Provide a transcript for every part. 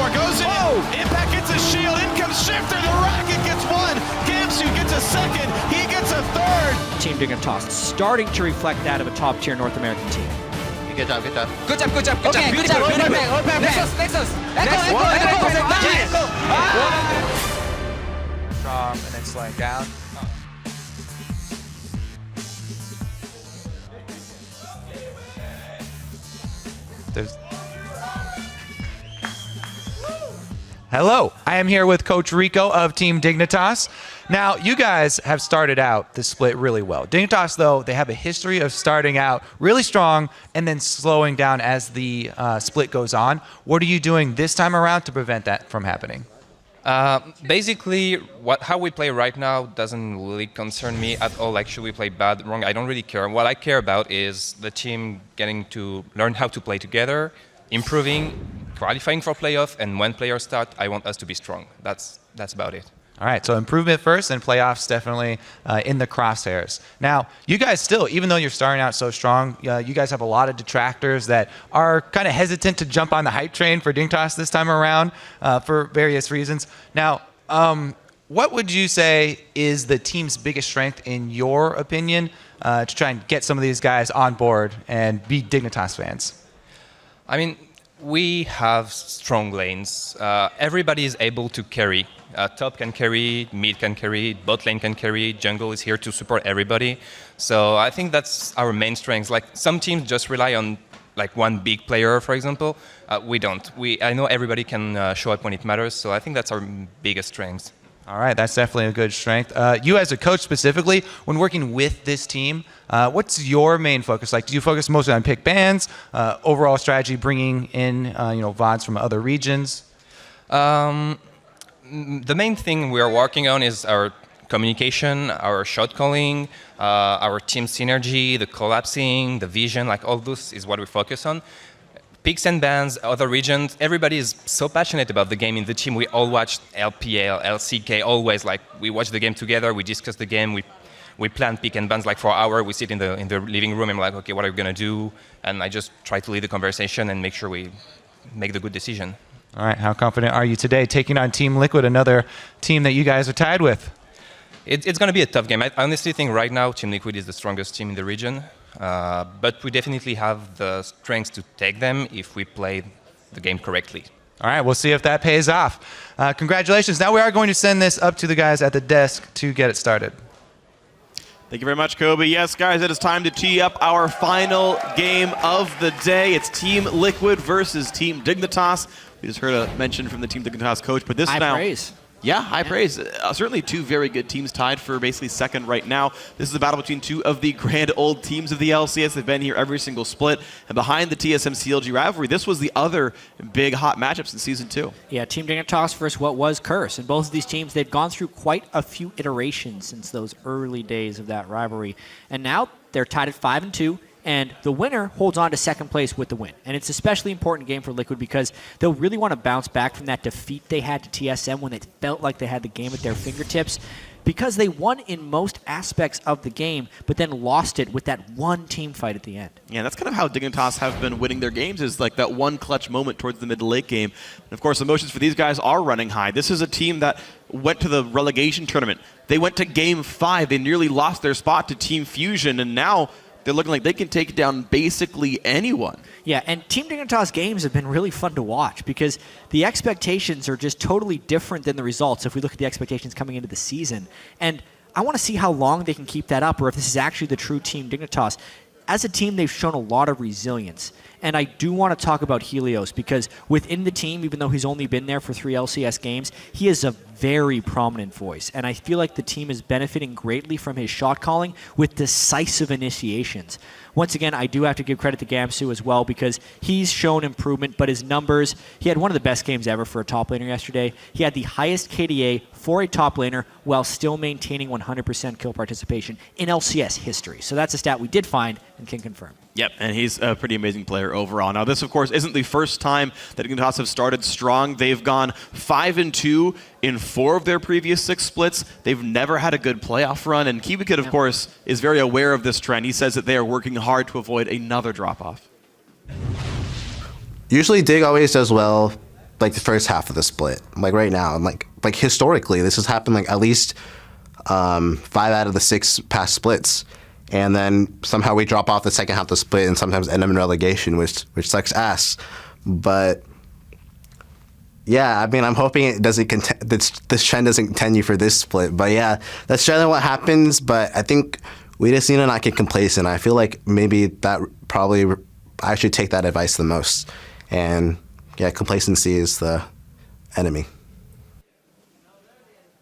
for. Goes in. Impact gets a shield. In comes Shifter. The Rocket gets one. Gamsu gets a second. He gets a third. Team Dignitas starting to reflect that of a top-tier North American team. Good job. Good job. Okay, good job. Nexus. Strong and then slowing down. Hello, I am here with Coach Rico of Team Dignitas. Now, you guys have started out this split really well. Dignitas, though, they have a history of starting out really strong and then slowing down as the split goes on. What are you doing this time around to prevent that from happening? Basically, how we play right now doesn't really concern me at all. Like, should we play bad, wrong? I don't really care. What I care about is the team getting to learn how to play together, improving, qualifying for playoff, and when players start, I want us to be strong. That's about it. All right, so improvement first and playoffs definitely in the crosshairs. Now, you guys still, even though you're starting out so strong, you guys have a lot of detractors that are kind of hesitant to jump on the hype train for Dignitas this time around for various reasons. Now, what would you say is the team's biggest strength in your opinion to try and get some of these guys on board and be Dignitas fans? I mean, we have strong lanes. Everybody is able to carry. Top can carry, mid can carry, bot lane can carry, jungle is here to support everybody. So I think that's our main strengths. Like, some teams just rely on like one big player, for example. We don't. I know everybody can show up when it matters, so I think that's our biggest strength. All right, that's definitely a good strength. You as a coach specifically, when working with this team, what's your main focus? Like, do you focus mostly on pick bans, overall strategy, bringing in VODs from other regions? The main thing we are working on is our communication, our shot calling, our team synergy, the collapsing, the vision, like all this is what we focus on. Picks and bans, other regions, everybody is so passionate about the game in the team. We all watch LPL, LCK, always, like, we watch the game together, we discuss the game, we plan pick and bans like for an hour, we sit in the living room and we're like, okay, what are we gonna do? And I just try to lead the conversation and make sure we make the good decision. All right, how confident are you today taking on Team Liquid, another team that you guys are tied with? It's going to be a tough game. I honestly think right now Team Liquid is the strongest team in the region, but we definitely have the strengths to take them if we play the game correctly. All right, we'll see if that pays off. Congratulations. Now we are going to send this up to the guys at the desk to get it started. Thank you very much, Kobe. Yes, guys, it is time to tee up our final game of the day. It's Team Liquid versus Team Dignitas. We just heard a mention from the Team Dignitas coach, but this High now... praise. Yeah, high praise. Certainly two very good teams tied for basically second right now. This is a battle between two of the grand old teams of the LCS. They've been here every single split. And behind the TSM CLG rivalry, this was the other big hot matchups in Season 2. Yeah, Team Dignitas versus what was Curse. And both of these teams, they've gone through quite a few iterations since those early days of that rivalry. And now they're tied at 5-2. And the winner holds on to second place with the win. And it's an especially important game for Liquid because they'll really want to bounce back from that defeat they had to TSM when they felt like they had the game at their fingertips, because they won in most aspects of the game, but then lost it with that one team fight at the end. Yeah, that's kind of how Dignitas have been winning their games, is like that one clutch moment towards the mid to late game. And of course, emotions for these guys are running high. This is a team that went to the relegation tournament. They went to Game 5. They nearly lost their spot to Team Fusion, and now they're looking like they can take down basically anyone. Yeah, and Team Dignitas games have been really fun to watch because the expectations are just totally different than the results if we look at the expectations coming into the season. And I want to see how long they can keep that up, or if this is actually the true Team Dignitas. As a team, they've shown a lot of resilience. And I do want to talk about Helios because within the team, even though he's only been there for 3 LCS games, he is a very prominent voice. And I feel like the team is benefiting greatly from his shot calling with decisive initiations. Once again, I do have to give credit to Gamsu as well because he's shown improvement, but his numbers, he had one of the best games ever for a top laner yesterday. He had the highest KDA for a top laner while still maintaining 100% kill participation in LCS history. So that's a stat we did find and can confirm. Yep, and he's a pretty amazing player overall. Now, this, of course, isn't the first time that Dignitas have started strong. They've gone 5-2 in 4 of their previous 6 splits. They've never had a good playoff run, and KiwiKid, of course, is very aware of this trend. He says that they are working hard to avoid another drop-off. Usually Dig always does well like the first half of the split. Like right now, like historically, this has happened like at least 5 out of the 6 past splits, and then somehow we drop off the second half of the split and sometimes end up in relegation, which sucks ass. But yeah, I mean, I'm hoping it doesn't this trend doesn't continue for this split. But yeah, that's generally what happens. But I think we just need to not get complacent. I feel like maybe that probably I should take that advice the most. And yeah, complacency is the enemy.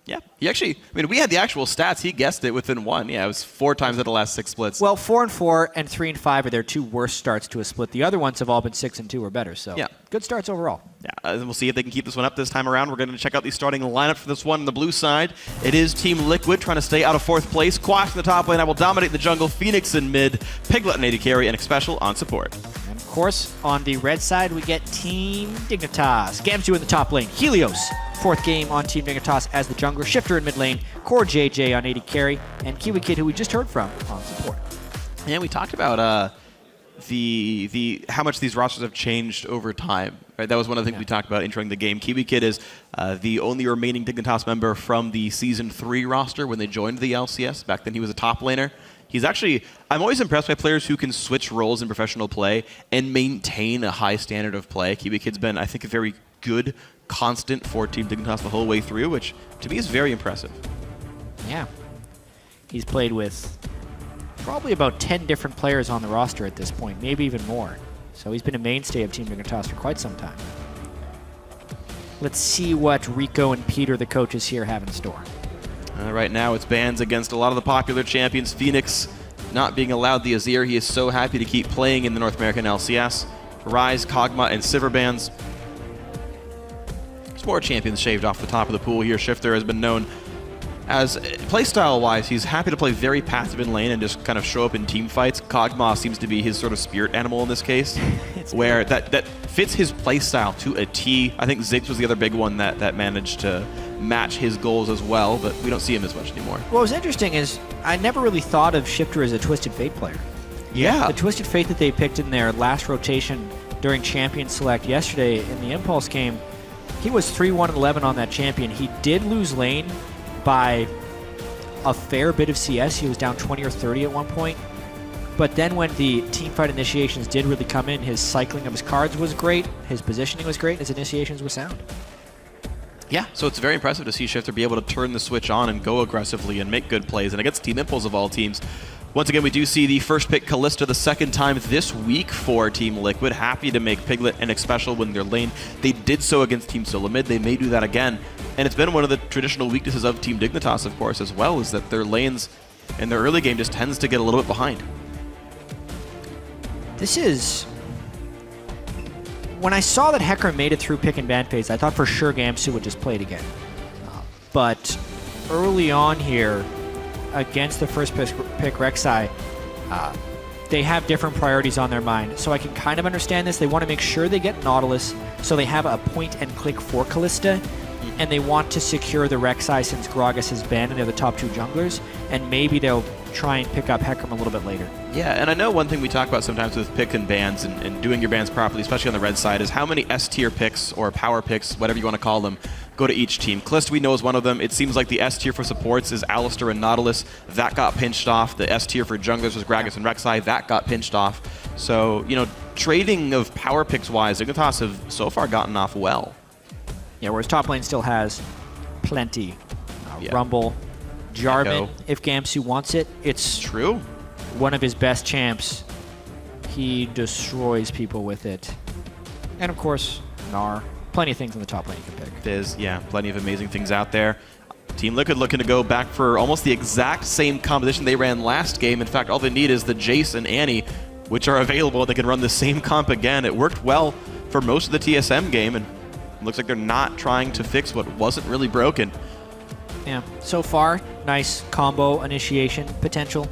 Yeah, he actually, I mean, we had the actual stats. He guessed it within one. Yeah, it was 4 times at the last 6 splits. Well, 4-4 and 3-5 are their 2 worst starts to a split. The other ones have all been 6-2 or better. So yeah, good starts overall. Yeah, we'll see if they can keep this one up this time around. We're going to check out the starting lineup for this one on the blue side. It is Team Liquid trying to stay out of 4th place. Quash in the top lane. I will dominate the jungle. Phoenix in mid. Piglet and AD carry, and Special on support. And of course, on the red side, we get Team Dignitas. Gamsu in the top lane. Helios, 4th game on Team Dignitas as the jungler. Shifter in mid lane. Core JJ on AD carry. And Kiwi Kid, who we just heard from, on support. And we talked about the how much these rosters have changed over time. Right, that was one of the things we talked about introing the game. Kiwi Kid is the only remaining Dignitas member from the Season 3 roster when they joined the LCS. Back then he was a top laner. He's actually, I'm always impressed by players who can switch roles in professional play and maintain a high standard of play. Kiwi Kid's been, I think, a very good constant for Team Dignitas the whole way through, which to me is very impressive. Yeah. He's played with probably about 10 different players on the roster at this point, maybe even more. So he's been a mainstay of Team Dignitas for quite some time. Let's see what Rico and Peter, the coaches here, have in store. Right now it's bans against a lot of the popular champions. Phoenix not being allowed the Azir. He is so happy to keep playing in the North American LCS. Rise, Kog'Maw, and Sivir bans. There's more champions shaved off the top of the pool here. Shifter has been known as, playstyle-wise, he's happy to play very passive in lane and just kind of show up in team fights. Kog'Maw seems to be his sort of spirit animal in this case, where that fits his playstyle to a T. I think Ziggs was the other big one that managed to match his goals as well, but we don't see him as much anymore. What was interesting is I never really thought of Shifter as a Twisted Fate player. Yeah. The Twisted Fate that they picked in their last rotation during Champion Select yesterday in the Impulse game, he was 3-1-11 on that champion. He did lose lane by a fair bit of CS. He was down 20 or 30 at one point. But then when the teamfight initiations did really come in, his cycling of his cards was great, his positioning was great, his initiations were sound. Yeah, so it's very impressive to see Shifter be able to turn the switch on and go aggressively and make good plays. And against Team Impulse of all teams, once again, we do see the first pick Kalista the second time this week for Team Liquid. Happy to make Piglet and Xpecial win their lane. They did so against Team Solamid. They may do that again. And it's been one of the traditional weaknesses of Team Dignitas, of course, as well, is that their lanes in their early game just tends to get a little bit behind. This is... When I saw that Hecker made it through pick and ban phase, I thought for sure Gamsu would just play it again. But early on here, against the first pick Rek'Sai, they have different priorities on their mind. So I can kind of understand this. They want to make sure they get Nautilus, so they have a point and click for Kalista, and they want to secure the Rek'Sai since Gragas is banned and they're the top 2 junglers, and maybe they'll try and pick up Hecarim a little bit later. Yeah, and I know one thing we talk about sometimes with pick and bans and doing your bans properly, especially on the red side, is how many S-tier picks or power picks, whatever you want to call them, go to each team. Kalista, we know, is one of them. It seems like the S-tier for supports is Alistar and Nautilus. That got pinched off. The S-tier for junglers was Gragas and Rek'Sai. That got pinched off. So, you know, trading of power picks-wise, Dignitas have so far gotten off well. Yeah, whereas top lane still has plenty. Rumble, Jarvan, Echo. if Gamsu wants it, it's true. One of his best champs. He destroys people with it. And of course, Gnar. Plenty of things in the top lane you can pick. There's, yeah, plenty of amazing things out there. Team Liquid looking to go back for almost the exact same composition they ran last game. In fact, all they need is the Jace and Annie, which are available. They can run the same comp again. It worked well for most of the TSM game, and it looks like they're not trying to fix what wasn't really broken. Yeah, so far, nice combo initiation potential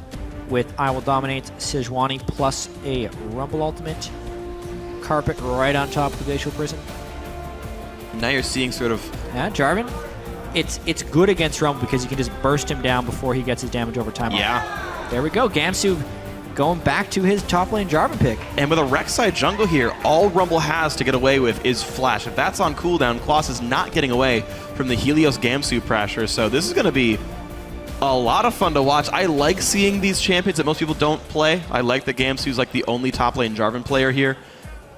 with I Will Dominate Sejuani plus a Rumble ultimate. Carpet right on top of the Glacial Prison. Now you're seeing sort of... Yeah, Jarvan, it's good against Rumble because you can just burst him down before he gets his damage over time. Yeah. There we go. Gamsu going back to his top lane Jarvan pick. And with a Rek'Sai jungle here, all Rumble has to get away with is Flash. If that's on cooldown, Quas is not getting away from the Helios Gamsu pressure. So this is going to be a lot of fun to watch. I like seeing these champions that most people don't play. I like that Gamsu's like the only top lane Jarvan player here.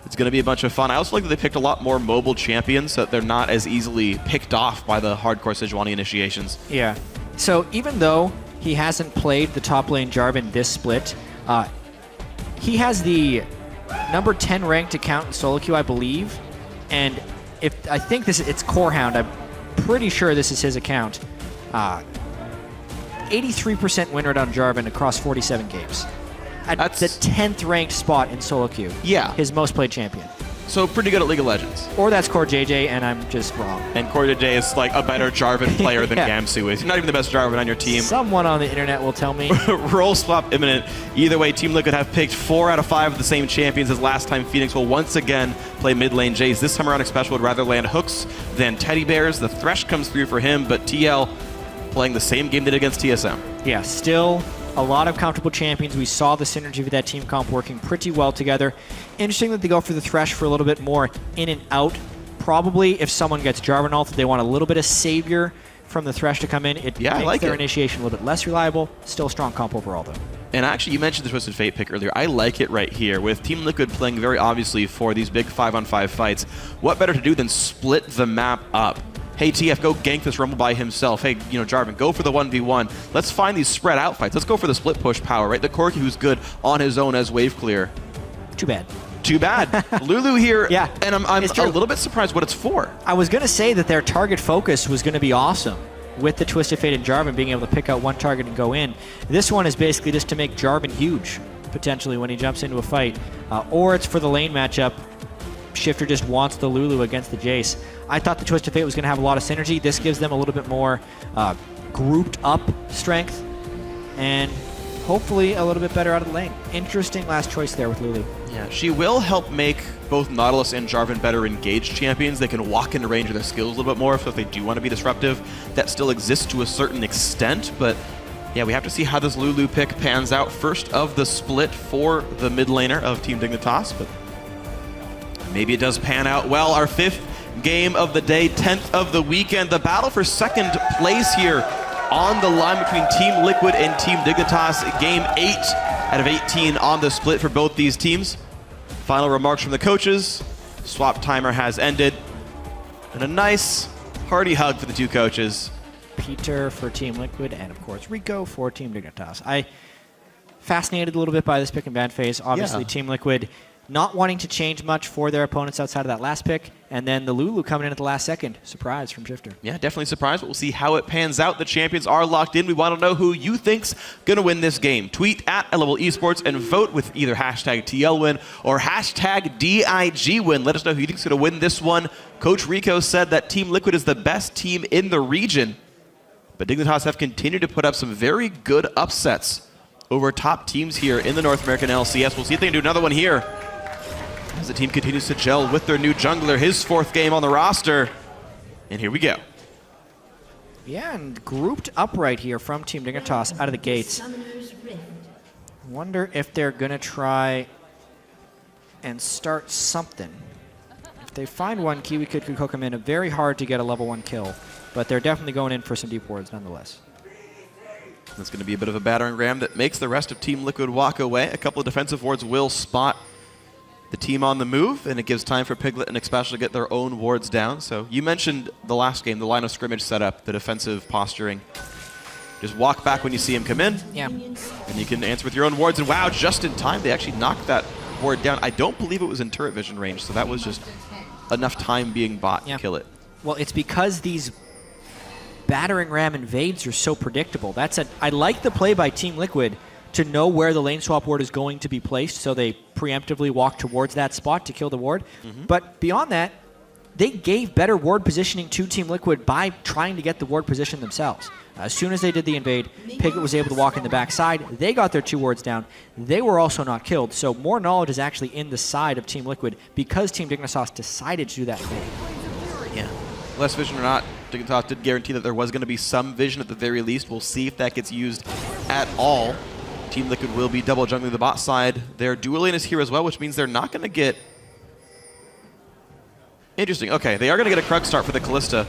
It's going to be a bunch of fun. I also like that they picked a lot more mobile champions so that they're not as easily picked off by the hardcore Sejuani initiations. Yeah. So even though he hasn't played the top lane Jarvan this split, he has the number 10 ranked account in solo queue, I believe. And I think it's Corehound. I'm pretty sure this is his account. 83% win rate on Jarvan across 47 games. At the 10th ranked spot in solo queue. Yeah. His most played champion. So pretty good at League of Legends. Or that's Core JJ, and I'm just wrong. And Corey J is like a better Jarvan player than Yeah. Gamsu is. He's not even the best Jarvan on your team. Someone on the internet will tell me. Role swap imminent. Either way, Team Liquid have picked 4 out of 5 of the same champions as last time. Phoenix will once again play mid lane Jace. This time around, Xpecial would rather land hooks than teddy bears. The Thresh comes through for him, but TL playing the same game they did against TSM. Yeah, still a lot of comfortable champions. We saw the synergy with that team comp working pretty well together. Interesting that they go for the Thresh for a little bit more in and out. Probably if someone gets Jarvan ult, they want a little bit of savior from the Thresh to come in. It makes their initiation a little bit less reliable. Still a strong comp overall, though. And actually, you mentioned the Twisted Fate pick earlier. I like it right here. With Team Liquid playing very obviously for these big 5-on-5 fights, what better to do than split the map up? Hey, TF, go gank this Rumble by himself. Hey, Jarvan, go for the 1v1. Let's find these spread out fights. Let's go for the split push power, right? The Corki who's good on his own as wave clear. Too bad. Too bad. Lulu here, Yeah, and I'm a little bit surprised what it's for. I was going to say that their target focus was going to be awesome with the Twisted Fate and Jarvan being able to pick out one target and go in. This one is basically just to make Jarvan huge, potentially, when he jumps into a fight. Or it's for the lane matchup. Shifter just wants the Lulu against the Jace. I thought the Twisted Fate was going to have a lot of synergy. This gives them a little bit more grouped up strength and hopefully a little bit better out of the lane. Interesting last choice there with Lulu. Yeah, she will help make both Nautilus and Jarvan better engaged champions. They can walk into range of their skills a little bit more, so if they do want to be disruptive, that still exists to a certain extent. But yeah, we have to see how this Lulu pick pans out. First of the split for the mid laner of Team Dignitas, but maybe it does pan out well. Our 5th game of the day, 10th of the weekend. The battle for 2nd place here on the line between Team Liquid and Team Dignitas. Game 8 out of 18 on the split for both these teams. Final remarks from the coaches. Swap timer has ended. And a nice hearty hug for the two coaches. Peter for Team Liquid and, of course, Rico for Team Dignitas. I fascinated a little bit by this pick and ban phase. Obviously, Team Liquid not wanting to change much for their opponents outside of that last pick, and then the Lulu coming in at the last second. Surprise from Shifter. Yeah, definitely surprised, but we'll see how it pans out. The champions are locked in. We want to know who you think's going to win this game. Tweet at LOL Esports and vote with either hashtag TLWin or hashtag DIGWin. Let us know who you think's going to win this one. Coach Rico said that Team Liquid is the best team in the region, but Dignitas have continued to put up some very good upsets over top teams here in the North American LCS. We'll see if they can do another one here as the team continues to gel with their new jungler, his 4th game on the roster. And here we go. Yeah, and grouped up right here from Team Dignitas out of the gates. Wonder if they're going to try and start something. If they find one, Kiwi could cook them in. Very hard to get a level 1 kill, but they're definitely going in for some deep wards nonetheless. That's going to be a bit of a battering ram that makes the rest of Team Liquid walk away. A couple of defensive wards will spot the team on the move, and it gives time for Piglet and Xpecial to get their own wards down. So you mentioned the last game, the line of scrimmage setup, the defensive posturing. Just walk back when you see him come in, and you can answer with your own wards. And wow, just in time, they actually knocked that ward down. I don't believe it was in turret vision range, so that was just enough time being bought to kill it. Well, it's because these battering ram invades are so predictable. I like the play by Team Liquid to know where the lane swap ward is going to be placed, so they preemptively walk towards that spot to kill the ward. But beyond that, they gave better ward positioning to Team Liquid by trying to get the ward position themselves. As soon as they did the invade, Piglet was able to walk in the backside. They got their 2 wards down. They were also not killed, so more knowledge is actually in the side of Team Liquid because Team Dignitas decided to do that invade. Yeah. Less vision or not, Dignitas did guarantee that there was going to be some vision at the very least. We'll see if that gets used at all. Team Liquid will be double jungling the bot side. Their dual lane is here as well, which means they're not going to get... Interesting. Okay, they are going to get a Krug start for the Kalista.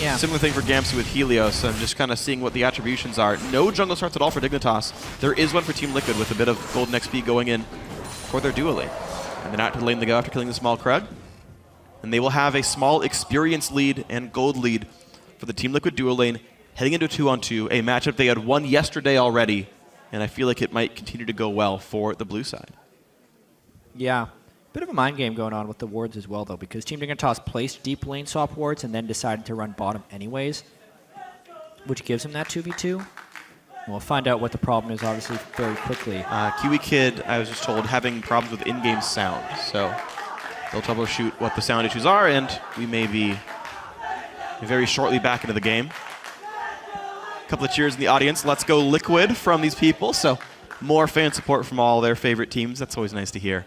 Yeah. Similar thing for Gamsu with Helios. I'm just kind of seeing what the attributions are. No jungle starts at all for Dignitas. There is one for Team Liquid with a bit of golden XP going in for their dual lane. And then out to the lane they go after killing the small Krug. And they will have a small experience lead and gold lead for the Team Liquid dual lane heading into 2-on-2, a matchup they had won yesterday already. And I feel like it might continue to go well for the blue side. Yeah. Bit of a mind game going on with the wards as well, though, because Team Dignitas placed deep lane swap wards and then decided to run bottom anyways, which gives him that 2v2. We'll find out what the problem is, obviously, very quickly. Kiwi Kid, I was just told, having problems with in-game sound. So they'll troubleshoot what the sound issues are, and we may be very shortly back into the game. A couple of cheers in the audience. Let's go Liquid from these people. So more fan support from all their favorite teams. That's always nice to hear.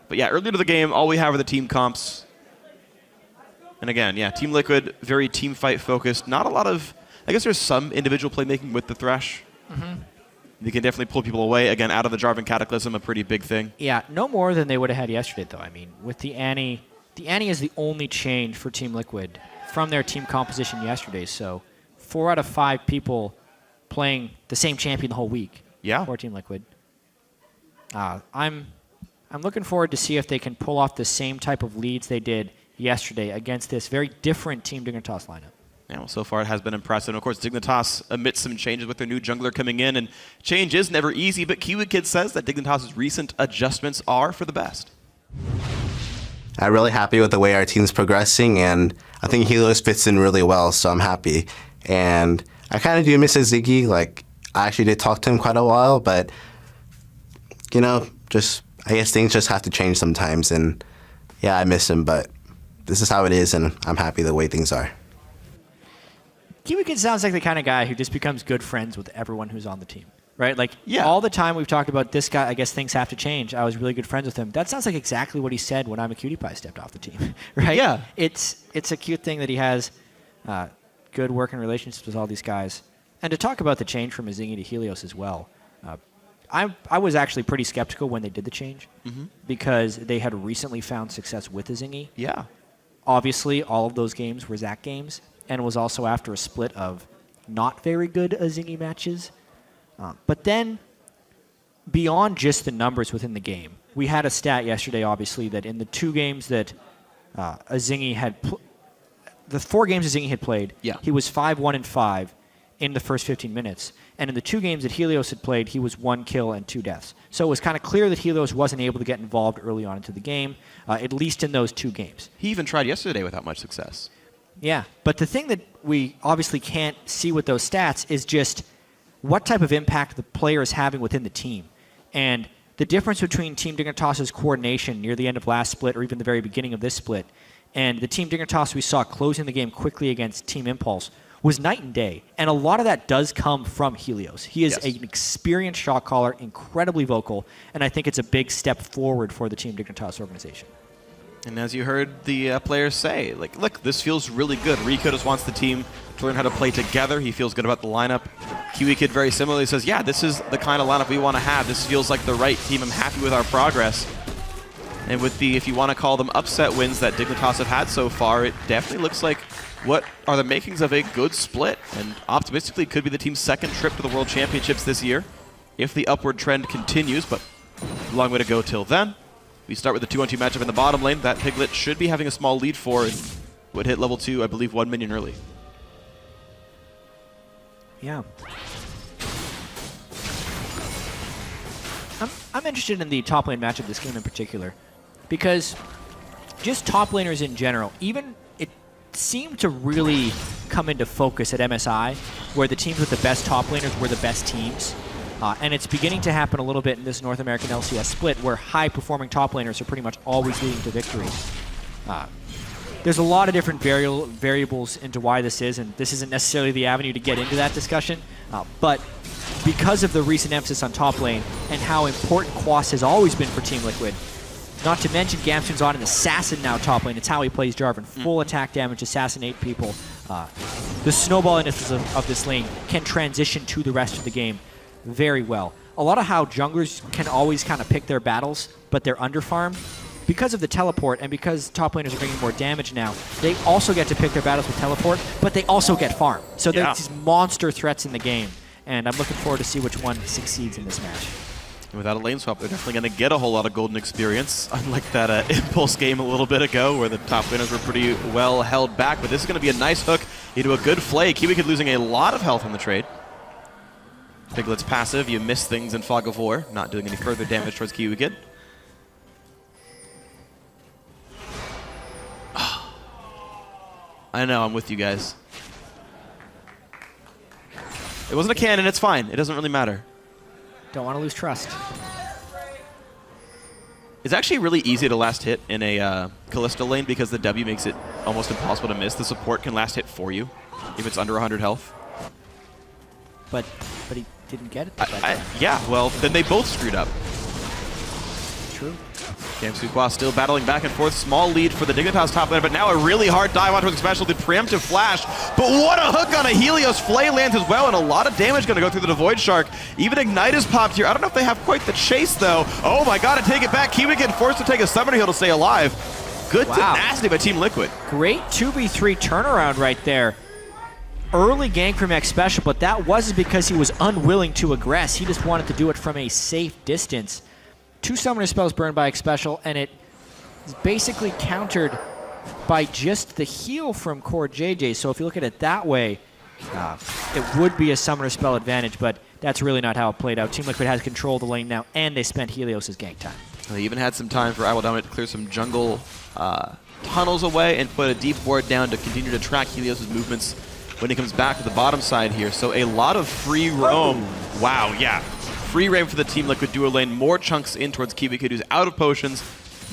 But yeah, earlier to the game, all we have are the team comps. And again, yeah, Team Liquid, very team fight focused. Not a lot of, I guess there's some individual playmaking with the Thresh. They can definitely pull people away. Again, out of the Jarvan Cataclysm, a pretty big thing. Yeah, no more than they would have had yesterday, though. I mean, with the Annie is the only change for Team Liquid from their team composition yesterday. So 4 out of 5 people playing the same champion the whole week. Yeah. For Team Liquid. I'm looking forward to see if they can pull off the same type of leads they did yesterday against this very different Team Dignitas lineup. Yeah, well, so far it has been impressive. And of course, Dignitas amidst some changes with their new jungler coming in, and change is never easy, but Kiwi Kid says that Dignitas' recent adjustments are for the best. I'm really happy with the way our team's progressing, and I think Helios fits in really well, so I'm happy. And I kind of do miss Ziggy. Like, I actually did talk to him quite a while, but, you know, just... I guess things just have to change sometimes, and yeah, I miss him, but this is how it is, and I'm happy the way things are. Kiwi Kid sounds like the kind of guy who just becomes good friends with everyone who's on the team, right? Like, yeah. All the time we've talked about this guy, I guess things have to change. I was really good friends with him. That sounds like exactly what he said when I'm a Cutie Pie stepped off the team, right? Yeah. It's a cute thing that he has good working relationships with all these guys. And to talk about the change from Azingi to Helios as well, I was actually pretty skeptical when they did the change because they had recently found success with Azingi. Yeah. Obviously, all of those games were Zac games, and it was also after a split of not very good Azingi matches. But then, beyond just the numbers within the game, we had a stat yesterday, obviously, that in the 2 games that Azingi had, the 4 games Azingi had played, he was 5-1-5 in the first 15 minutes. And in the 2 games that Helios had played, he was 1 kill and 2 deaths. So it was kind of clear that Helios wasn't able to get involved early on into the game, at least in those 2 games. He even tried yesterday without much success. Yeah, but the thing that we obviously can't see with those stats is just what type of impact the player is having within the team. And the difference between Team Dignitas' coordination near the end of last split or even the very beginning of this split and the Team Dignitas we saw closing the game quickly against Team Impulse was night and day. And a lot of that does come from Helios. He is an experienced shot caller, incredibly vocal, and I think it's a big step forward for the Team Dignitas organization. And as you heard the players say, like, look, this feels really good. Rico just wants the team to learn how to play together. He feels good about the lineup. Kiwi Kid very similarly says, yeah, this is the kind of lineup we want to have. This feels like the right team. I'm happy with our progress. And with the, if you want to call them upset wins that Dignitas have had so far, it definitely looks like what are the makings of a good split. And optimistically, could be the team's 2nd trip to the World Championships this year if the upward trend continues, but a long way to go till then. We start with the 2-on-2 matchup in the bottom lane. That Piglet should be having a small lead for and would hit level 2, I believe, 1 minion early. Yeah. I'm interested in the top lane matchup this game in particular because just top laners in general, even it seemed to really come into focus at MSI where the teams with the best top laners were the best teams. And it's beginning to happen a little bit in this North American LCS split where high-performing top laners are pretty much always leading to victory. There's a lot of different variables into why this is, and this isn't necessarily the avenue to get into that discussion. But because of the recent emphasis on top lane and how important Quas has always been for Team Liquid, not to mention Gamsun's on an assassin now top lane. It's how he plays Jarvan. Full attack damage, assassinate people. The snowballiness of this lane can transition to the rest of the game very well. a lot of how junglers can always kind of pick their battles, but they're underfarmed. Because of the teleport and because top laners are bringing more damage now, they also get to pick their battles with teleport, but they also get farm. So there's these monster threats in the game, and I'm looking forward to see which one succeeds in this match. And without a lane swap, they're definitely going to get a whole lot of golden experience, unlike that Impulse game a little bit ago where the top laners were pretty well held back. But this is going to be a nice hook into a good flay. KiwiKid losing a lot of health on the trade. Piglet's passive, you miss things in Fog of War, not doing any further damage towards KiwiKid. I know, I'm with you guys. It wasn't a cannon, it's fine. It doesn't really matter. Don't want to lose trust. It's actually really easy to last hit in a Kalista lane because the W makes it almost impossible to miss. The support can last hit for you if it's under 100 health. But he didn't get it. Yeah, well, then they both screwed up. True. Gamsuqua still battling back and forth. Small lead for the Dignitas top laner, but now a really hard dive onto his special, the preemptive flash. But what a hook on a Helios. Flay lands as well, and a lot of damage going to go through the Devoid Shark. Even Ignitas popped here. I don't know if they have quite the chase, though. Oh my god, to take it back. KiwiKid forced to take a Summoner Heal to stay alive. Good tenacity by Team Liquid. Great 2v3 turnaround right there. Early gank from X Special, but that wasn't because he was unwilling to aggress. He just wanted to do it from a safe distance. 2 Summoner Spells burned by X Special, and it is basically countered by just the heal from Core JJ. So if you look at it that way, it would be a Summoner Spell advantage, but that's really not how it played out. Team Liquid has control of the lane now, and they spent Helios' gank time. They even had some time for I Will Dominate to clear some jungle tunnels away and put a deep ward down to continue to track Helios' movements when he comes back to the bottom side here. So a lot of free roam. Wow, yeah. Free reign for the Team Liquid duo lane. More chunks in towards KiwiKid, who's out of potions.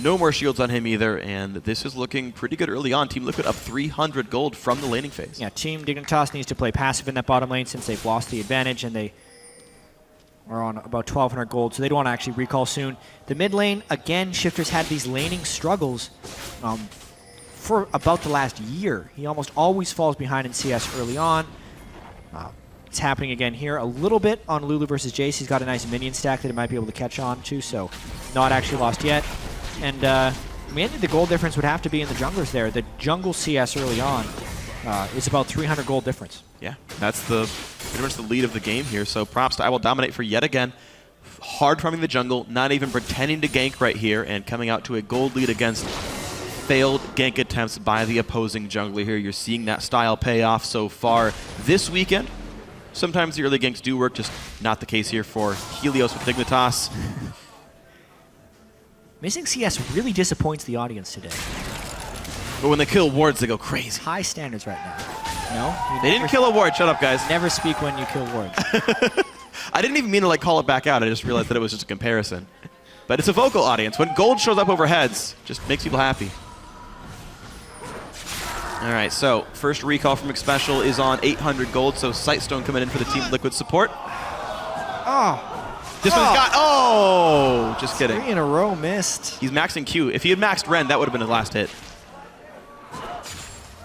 No more shields on him either, and this is looking pretty good early on. Team Liquid up 300 gold from the laning phase. Yeah, Team Dignitas needs to play passive in that bottom lane since they've lost the advantage, and they are on about 1,200 gold, so they don't want to actually recall soon. The mid lane, again, Shifter's had these laning struggles for about the last year. He almost always falls behind in CS early on. It's happening again here a little bit on Lulu versus Jace. He's got a nice minion stack that he might be able to catch on to, so not actually lost yet. And mainly the gold difference would have to be in the junglers there. The jungle CS early on is about 300 gold difference. Yeah, that's pretty much the lead of the game here, so props to I Will Dominate for yet again. Hard farming the jungle, not even pretending to gank right here, and coming out to a gold lead against failed gank attempts by the opposing jungler here. You're seeing that style pay off so far this weekend. Sometimes the early ganks do work, just not the case here for Helios with Dignitas. Missing CS really disappoints the audience today. But when they kill wards, they go crazy. High standards right now. No? They didn't kill a ward. Shut up, guys. Never speak when you kill wards. I didn't even mean to call it back out. I just realized that it was just a comparison. But it's a vocal audience. When gold shows up over heads, just makes people happy. All right, so first recall from Xpecial is on 800 gold, so Sightstone coming in for the Team Liquid support. This one's got, just kidding. 3 in a row missed. He's maxing Q. If he had maxed Ren, that would have been his last hit.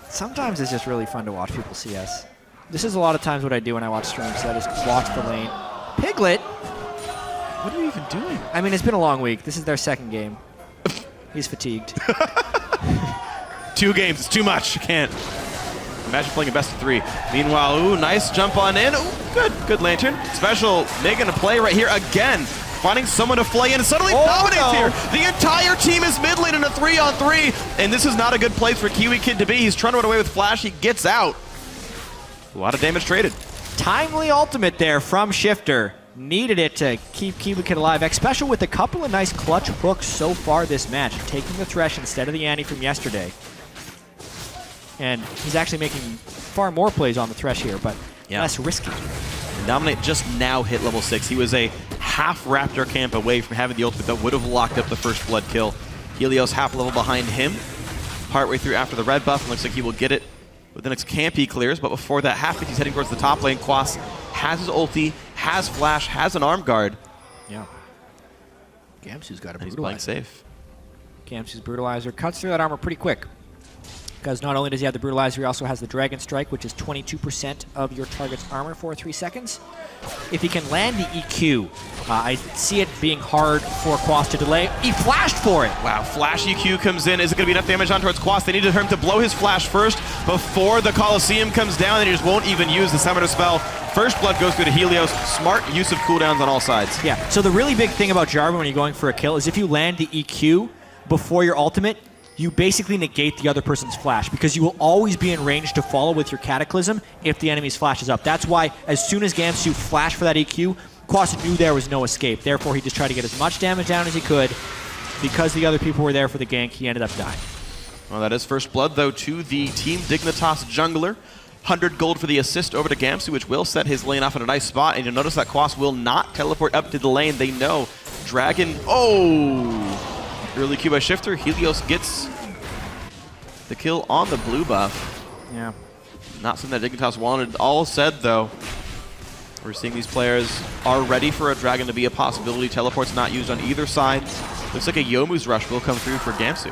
Sometimes it's just really fun to watch people CS. This is a lot of times what I do when I watch streams, so I just watch the lane. Piglet? What are you even doing? I mean, it's been a long week. This is their second game. He's fatigued. 2 games, it's too much. You can't. Imagine playing a best of 3. Meanwhile, ooh, nice jump on in. Ooh, good Lantern. Special making a play right here again. Finding someone to flay in and suddenly dominates here. The entire team is mid lane in a 3-on-3, and this is not a good place for KiwiKid to be. He's trying to run away with Flash. He gets out. A lot of damage traded. Timely ultimate there from Shifter. Needed it to keep KiwiKid alive. Xpecial with a couple of nice clutch hooks so far this match. Taking the Thresh instead of the Annie from yesterday. And he's actually making far more plays on the Thresh here, but less risky. Dominate just now hit level 6. He was a half Raptor camp away from having the ultimate that would have locked up the first blood kill. Helios half level behind him. Partway through after the red buff, and looks like he will get it with the next camp he clears, but before that happens, he's heading towards the top lane. Quas has his ulti, has flash, has an arm guard. Yeah. Gamsu's got a brutalizer. He's playing safe. Gamsu's brutalizer cuts through that armor pretty quick. Because not only does he have the Brutalizer, he also has the Dragon Strike, which is 22% of your target's armor for 3 seconds. If he can land the EQ, I see it being hard for Quas to delay. He flashed for it! Wow, Flash EQ comes in. Is it going to be enough damage on towards Quas? They needed him to blow his Flash first before the Colosseum comes down, and he just won't even use the Summoner spell. First blood goes through to Helios. Smart use of cooldowns on all sides. Yeah, so the really big thing about Jarvan when you're going for a kill is if you land the EQ before your ultimate, you basically negate the other person's flash because you will always be in range to follow with your Cataclysm if the enemy's flash is up. That's why as soon as Gamsu flashed for that EQ, Quas knew there was no escape. Therefore, he just tried to get as much damage down as he could. Because the other people were there for the gank, he ended up dying. Well, that is first blood, though, to the Team Dignitas jungler. 100 gold for the assist over to Gamsu, which will set his lane off in a nice spot. And you'll notice that Quas will not teleport up to the lane. They know Dragon... Oh! Early Q by Shifter. Helios gets the kill on the blue buff. Yeah. Not something that Dignitas wanted. All said, though, we're seeing these players are ready for a Dragon to be a possibility. Teleport's not used on either side. Looks like a Yomu's Rush will come through for Gamsu.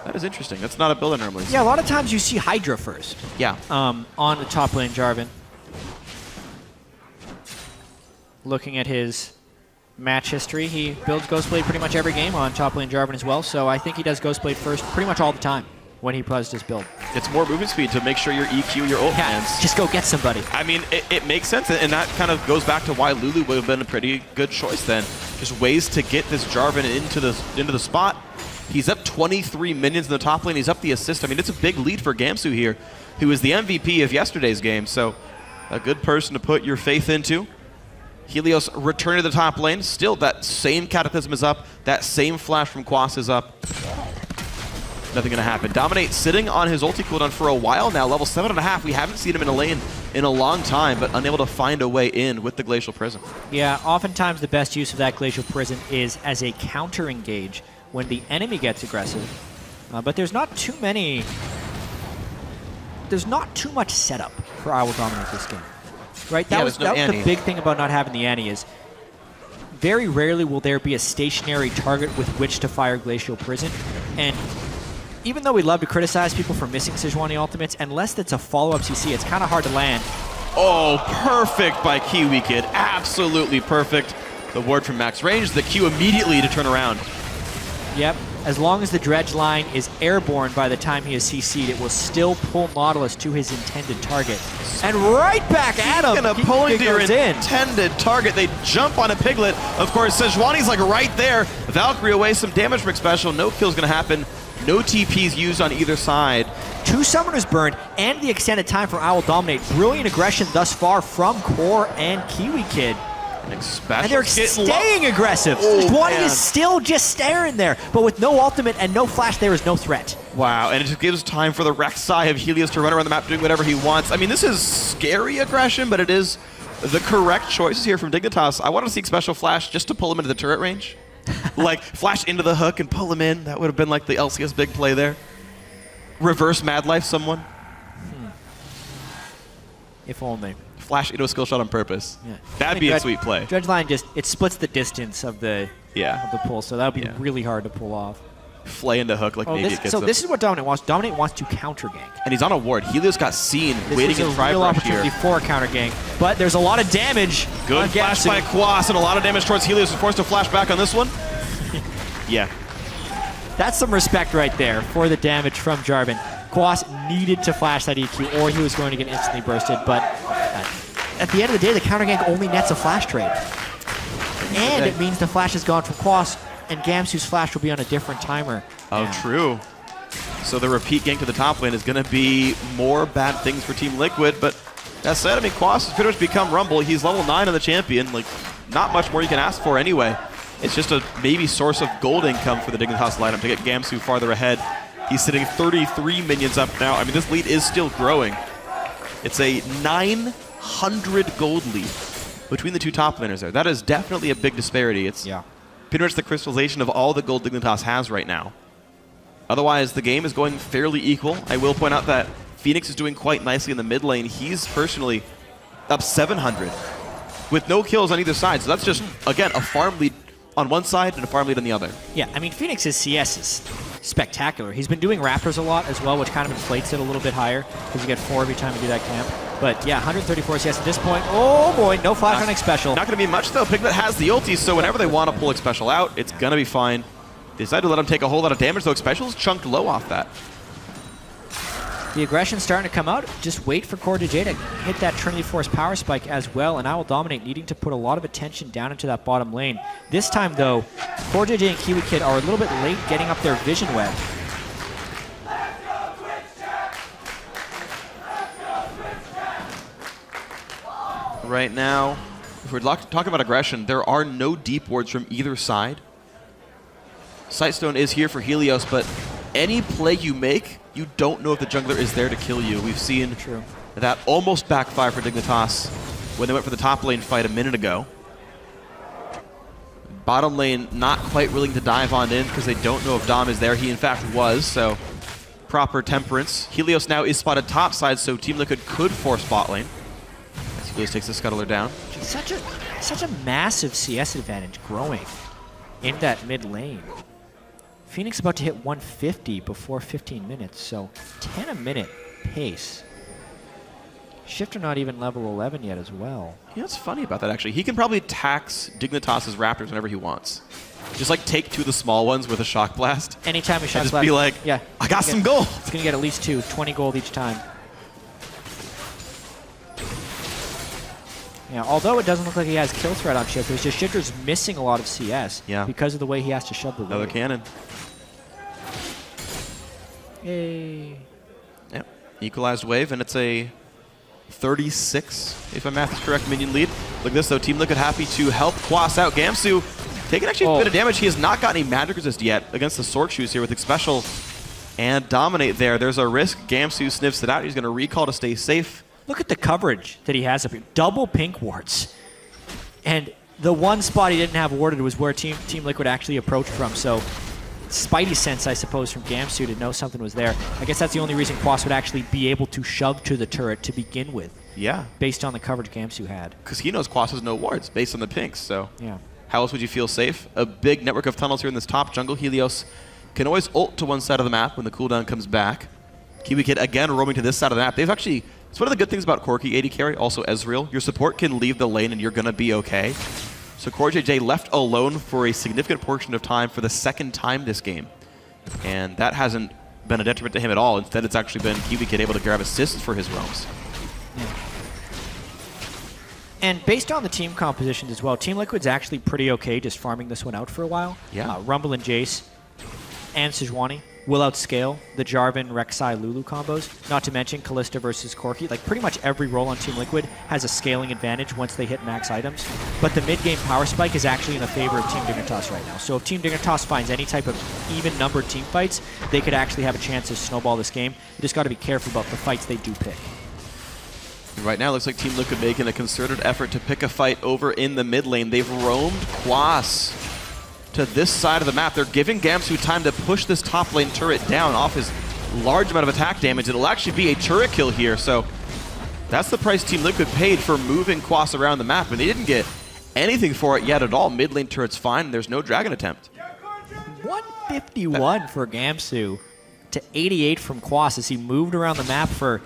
That is interesting. That's not a build I normally see. Yeah, a lot of times you see Hydra first. Yeah. On the top lane, Jarvan. Looking at his match history, he builds Ghostblade pretty much every game on top lane Jarvan as well, so I think he does Ghostblade first pretty much all the time when he does his build. It's more movement speed to make sure your EQ, your ult lands. Just go get somebody. I mean, it makes sense, and that kind of goes back to why Lulu would have been a pretty good choice then. Just ways to get this Jarvan into the spot. He's up 23 minions in the top lane. He's up the assist. I mean, it's a big lead for Gamsu here, who is the MVP of yesterday's game, so a good person to put your faith into. Helios return to the top lane. Still, that same Cataclysm is up. That same flash from Quas is up. Nothing gonna happen. Dominate sitting on his ulti cooldown for a while now. Level 7.5. We haven't seen him in a lane in a long time, but unable to find a way in with the Glacial Prism. Yeah, oftentimes the best use of that Glacial Prism is as a counter engage when the enemy gets aggressive. But there's not too many... There's not too much setup for I Will Dominate this game. Right? That was the big thing about not having the Annie is very rarely will there be a stationary target with which to fire Glacial Prism. And even though we love to criticize people for missing Sejuani ultimates, unless it's a follow-up CC, it's kind of hard to land. Oh, perfect by Kiwi Kid. Absolutely perfect. The ward from max range, the Q immediately to turn around. Yep. As long as the Dredge line is airborne by the time he is CC'd, it will still pull Nautilus to his intended target. And right back at him! And pulling to your in. intended target. They jump on a Piglet. Of course, Sejuani's like right there. Valkyrie away, some damage from Special. No kill's gonna happen. No TPs used on either side. 2 Summoners burned, and the extended time for I Will Dominate. Brilliant aggression thus far from Core and Kiwi Kid. And they're staying aggressive. Sejuani is still just staring there. But with no ultimate and no flash, there is no threat. Wow, and it just gives time for the Rek'Sai of Helios to run around the map doing whatever he wants. I mean, this is scary aggression, but it is the correct choices here from Dignitas. I want to see Special Flash just to pull him into the turret range. Like, flash into the hook and pull him in. That would have been like the LCS big play there. Reverse Mad Life someone. If only. Flash into a skill shot on purpose. Yeah. That'd be a sweet play. Dredge line just, it splits the distance of the pull, so that would be really hard to pull off. Flay into hook like maybe it gets So this is what Dominate wants. Dominate wants to counter gank. And he's on a ward. Helios got seen This waiting is in a Tribe real Rush opportunity here. for a counter gank, but there's a lot of damage. Good flash by Quas and a lot of damage towards Helios. Forced to flash back on this one. Yeah. That's some respect right there for the damage from Jarvan. Quas needed to flash that EQ or he was going to get instantly bursted, but at the end of the day, the counter gank only nets a flash trade. And it means the flash is gone from Quas, and Gamsu's flash will be on a different timer. Oh, true. So the repeat gank to the top lane is going to be more bad things for Team Liquid, but that said, I mean, Quas has pretty much become Rumble. He's level 9 on the champion. Like, not much more you can ask for anyway. It's just a maybe source of gold income for the Dignitas lineup to get Gamsu farther ahead. He's sitting 33 minions up now. I mean, this lead is still growing. It's a 900 gold lead between the 2 top laners there. That is definitely a big disparity. It's pretty much the crystallization of all the gold Dignitas has right now. Otherwise, the game is going fairly equal. I will point out that Phoenix is doing quite nicely in the mid lane. He's personally up 700 with no kills on either side. So that's just, again, a farm lead on one side and a farm lead on the other. Yeah, I mean, Phoenix's CS is spectacular. He's been doing Raptors a lot as well, which kind of inflates it a little bit higher because you get 4 every time you do that camp. But yeah, 134 CS at this point. Oh boy, no flash on X Special. Not going to be much though. Piglet has the ulti, so whenever they want to pull X Special out, it's going to be fine. They decide to let him take a whole lot of damage, though X Special's chunked low off that. The aggression's starting to come out. Just wait for CoreJJ to hit that Trinity Force power spike as well, and I will dominate, needing to put a lot of attention down into that bottom lane. This time, though, CoreJJ and Kiwi Kid are a little bit late getting up their vision web. Right now, if we're talking about aggression, there are no deep wards from either side. Sightstone is here for Helios, but any play you make, you don't know if the jungler is there to kill you. We've seen that almost backfire for Dignitas when they went for the top lane fight a minute ago. Bottom lane not quite willing to dive on in because they don't know if Dom is there. He in fact was, so proper temperance. Helios now is spotted top side, so Team Liquid could force bot lane. As Helios takes the scuttler down. Such a massive CS advantage growing in that mid lane. Phoenix about to hit 150 before 15 minutes, so 10 a minute pace. Shifter not even level 11 yet as well. You know what's funny about that, actually? He can probably tax Dignitas' Raptors whenever he wants. Just like take 2 of the small ones with a shock blast. Anytime he shock just blast. Be like, yeah, I got some gold. It's going to get at least 2, 20 gold each time. Yeah, although it doesn't look like he has kill threat on Shifter, it's just Shifter's missing a lot of CS because of the way he has to shove the wave. Another cannon. Yay. Yep. Equalized wave, and it's a 36, if my math is correct, minion lead. Look at this, though. Team Liquid happy to help Quas out. Gamsu taking actually a bit of damage. He has not gotten any magic resist yet against the Sword Shoes here with X Special and dominate there. There's a risk. Gamsu sniffs it out. He's going to recall to stay safe. Look at the coverage that he has up here. Double pink wards. And the one spot he didn't have warded was where Team Liquid actually approached from. So spidey sense, I suppose, from Gamsu to know something was there. I guess that's the only reason Quas would actually be able to shove to the turret to begin with. Yeah. Based on the coverage Gamsu had. Because he knows Quas has no wards based on the pinks, so yeah. How else would you feel safe? A big network of tunnels here in this top jungle. Helios can always ult to one side of the map when the cooldown comes back. Kiwi Kid again roaming to this side of the map. They've actually, it's one of the good things about Corki AD carry, also Ezreal. Your support can leave the lane and you're going to be okay. So CoreJJ left alone for a significant portion of time for the second time this game. And that hasn't been a detriment to him at all. Instead, it's actually been Kiwi Kid able to grab assists for his roams. Yeah. And based on the team compositions as well, Team Liquid's actually pretty okay just farming this one out for a while. Yeah. Rumble and Jace and Sejuani will outscale the Jarvan, Rek'Sai, Lulu combos. Not to mention Kalista versus Corki. Like pretty much every role on Team Liquid has a scaling advantage once they hit max items. But the mid-game power spike is actually in the favor of Team Dignitas right now. So if Team Dignitas finds any type of even-numbered team fights, they could actually have a chance to snowball this game. You just got to be careful about the fights they do pick. Right now, it looks like Team Liquid making a concerted effort to pick a fight over in the mid lane. They've roamed Quas to this side of the map. They're giving Gamsu time to push this top lane turret down off his large amount of attack damage. It'll actually be a turret kill here, so that's the price Team Liquid paid for moving Quas around the map, and they didn't get anything for it yet at all. Mid lane turret's fine. There's no dragon attempt. 151 for Gamsu to 88 from Quas as he moved around the map for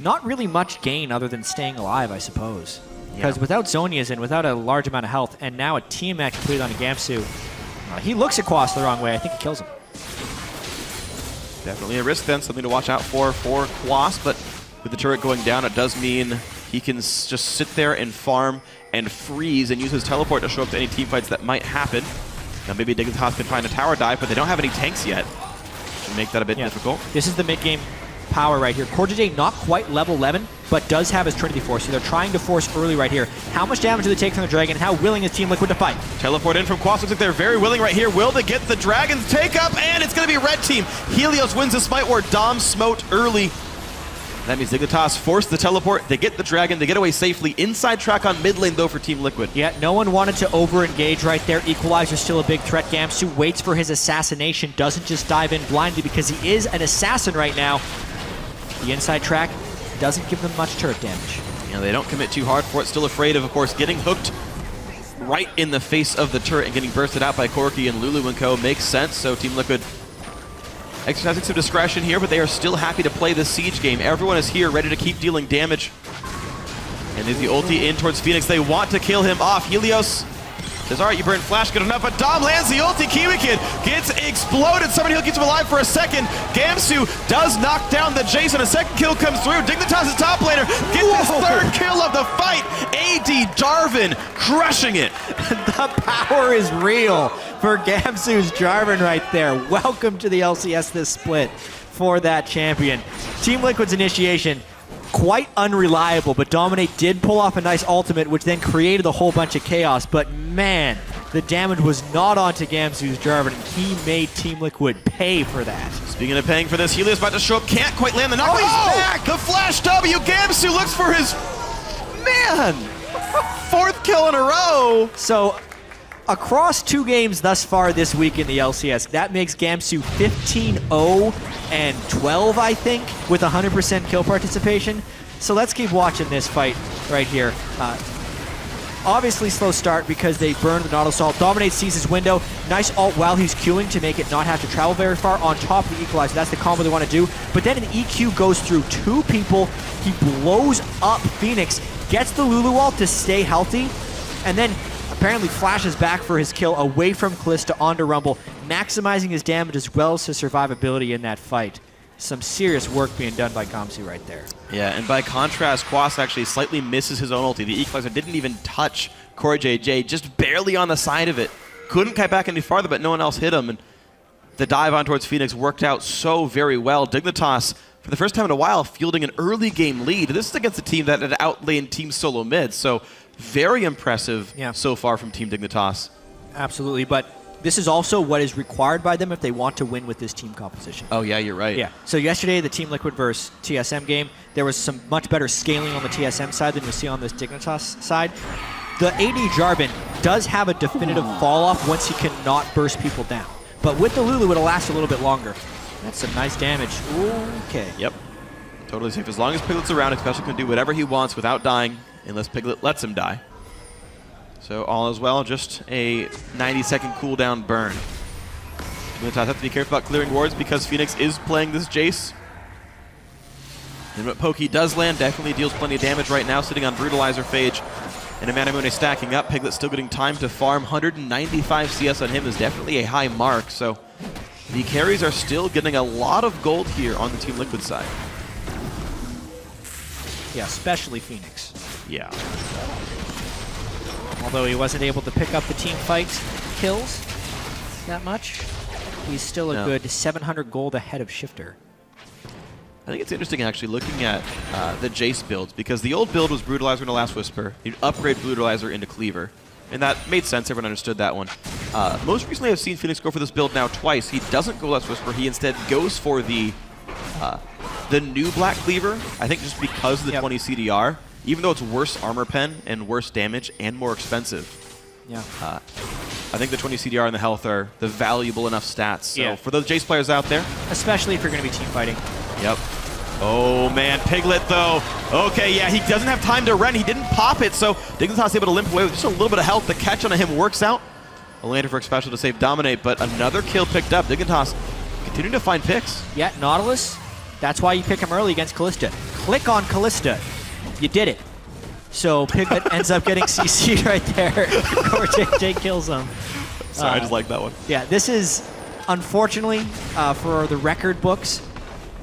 not really much gain other than staying alive, I suppose. Because without Zhonya's and without a large amount of health, and now a team match completed on a Gamsu, he looks at Quas the wrong way. I think he kills him. Definitely a risk then, something to watch out for Quas, but with the turret going down, it does mean he can just sit there and farm and freeze and use his teleport to show up to any team fights that might happen. Now maybe Dignitas can find a tower dive, but they don't have any tanks yet. Should make that a bit difficult. This is the mid-game power right here. CoreJJ not quite level 11, but does have his Trinity Force, so they're trying to force early right here. How much damage do they take from the Dragon? How willing is Team Liquid to fight? Teleport in from Quas. Looks like they're very willing right here. Will they get the Dragon's take up? And it's going to be red team. Helios wins the Smite Ward. Dom smote early. That means Dignitas force the teleport. They get the Dragon. They get away safely. Inside track on mid lane, though, for Team Liquid. Yeah, no one wanted to over-engage right there. Equalizer's still a big threat. Gamsu waits for his assassination. Doesn't just dive in blindly because he is an assassin right now. The inside track doesn't give them much turret damage. Yeah, they don't commit too hard for it. Still afraid of course, getting hooked right in the face of the turret and getting bursted out by Corki and Lulu and co. makes sense. So Team Liquid exercising some discretion here, but they are still happy to play this siege game. Everyone is here ready to keep dealing damage. And there's the ulti in towards Phoenix. They want to kill him off. Helios says, all right, you burned flash good enough, but Dom lands the ulti. Kiwi Kid gets exploded. Somebody keeps him alive for a second. Gamsu does knock down the Jason. A second kill comes through. Dignitas' top laner gets his third kill of the fight. AD Jarvan crushing it. The power is real for Gamsu's Jarvan right there. Welcome to the LCS this split for that champion. Team Liquid's initiation, quite unreliable, but Dominate did pull off a nice ultimate, which then created a whole bunch of chaos. But man, the damage was not onto Gamsu's Jarvan, and he made Team Liquid pay for that. Speaking of paying for this, Helios about to show up, can't quite land the knock, but he's back! The flash W, Gamsu looks for his, man, 4th kill in a row! So, across 2 games thus far this week in the LCS, that makes Gamsu 15-0 and 12, I think, with 100% kill participation. So let's keep watching this fight right here. Obviously slow start because they burned the Nautilus ult. Dominate sees his window. Nice ult while he's queuing to make it not have to travel very far on top of the equalizer. That's the combo they want to do. But then an EQ goes through 2 people. He blows up Phoenix, gets the Lulu ult to stay healthy, and then apparently flashes back for his kill away from Kalista onto Rumble, maximizing his damage as well as his survivability in that fight. Some serious work being done by Gamsu right there. Yeah, and by contrast, Quas actually slightly misses his own ulti. The equalizer didn't even touch Corey JJ, just barely on the side of it. Couldn't kite back any farther, but no one else hit him. And the dive on towards Phoenix worked out so very well. Dignitas, for the first time in a while, fielding an early game lead. This is against a team that had outlaned Team Solo Mid, so very impressive so far from Team Dignitas. Absolutely, but this is also what is required by them if they want to win with this team composition. Oh yeah, you're right. Yeah, so yesterday, the Team Liquid versus TSM game, there was some much better scaling on the TSM side than we see on this Dignitas side. The AD Jarvan does have a definitive fall-off once he cannot burst people down. But with the Lulu, it'll last a little bit longer. That's some nice damage. Okay. Yep. Totally safe. As long as Piglet's around, especially can do whatever he wants without dying, unless Piglet lets him die. So all is well, just a 90-second cooldown burn. Dignitas have to be careful about clearing wards because Phoenix is playing this Jace. And what Pokey does land definitely deals plenty of damage right now, sitting on Brutalizer Phage. And Amanamune stacking up. Piglet still getting time to farm. 195 CS on him is definitely a high mark. So the carries are still getting a lot of gold here on the Team Liquid side. Yeah, especially Phoenix. Yeah. Although he wasn't able to pick up the team fight kills that much, he's still a good 700 gold ahead of Shifter. I think it's interesting actually looking at the Jace builds, because the old build was Brutalizer into Last Whisper. You'd upgrade Brutalizer into Cleaver. And that made sense, everyone understood that one. Most recently I've seen Phoenix go for this build now twice. He doesn't go Last Whisper, he instead goes for the new Black Cleaver, I think just because of the 20 CDR. Even though it's worse armor pen and worse damage and more expensive. Yeah. I think the 20 CDR and the health are the valuable enough stats. So for those Jace players out there. Especially if you're going to be team fighting. Yep. Oh man, Piglet though. Okay, yeah, he doesn't have time to run. He didn't pop it, so Dignitas able to limp away with just a little bit of health. The catch on him works out. A lander for special to save Dominate, but another kill picked up. Dignitas continuing to find picks. Yeah, Nautilus, that's why you pick him early against Kalista. Click on Kalista. You did it. So Piglet ends up getting CC'd right there. Or JJ kills him. Sorry, I just like that one. Yeah, this is, unfortunately, for the record books,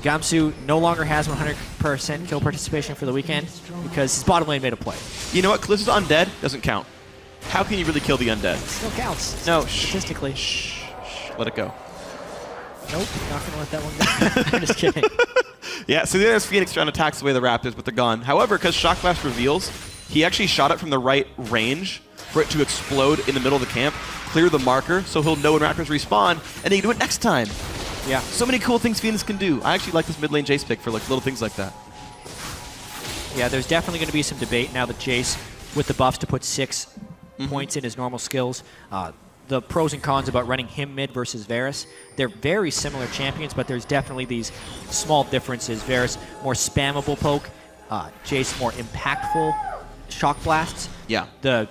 Gamsu no longer has 100% kill participation for the weekend because his bottom lane made a play. You know what? Kalista's undead doesn't count. How can you really kill the undead? Still counts. No, statistically. Shh. Let it go. Nope, not gonna let that one go. I'm just kidding. Yeah, so there's Phoenix trying to tax away the Raptors, but they're gone. However, because Shock Blast reveals, he actually shot it from the right range for it to explode in the middle of the camp, clear the marker, so he'll know when Raptors respawn, and he can do it next time. Yeah. So many cool things Phoenix can do. I actually like this mid lane Jace pick for like little things like that. Yeah, there's definitely going to be some debate now that Jace, with the buffs to put 6 points in his normal skills, the pros and cons about running him mid versus Varus. They're very similar champions, but there's definitely these small differences. Varus, more spammable poke. Jace, more impactful shock blasts. Yeah. The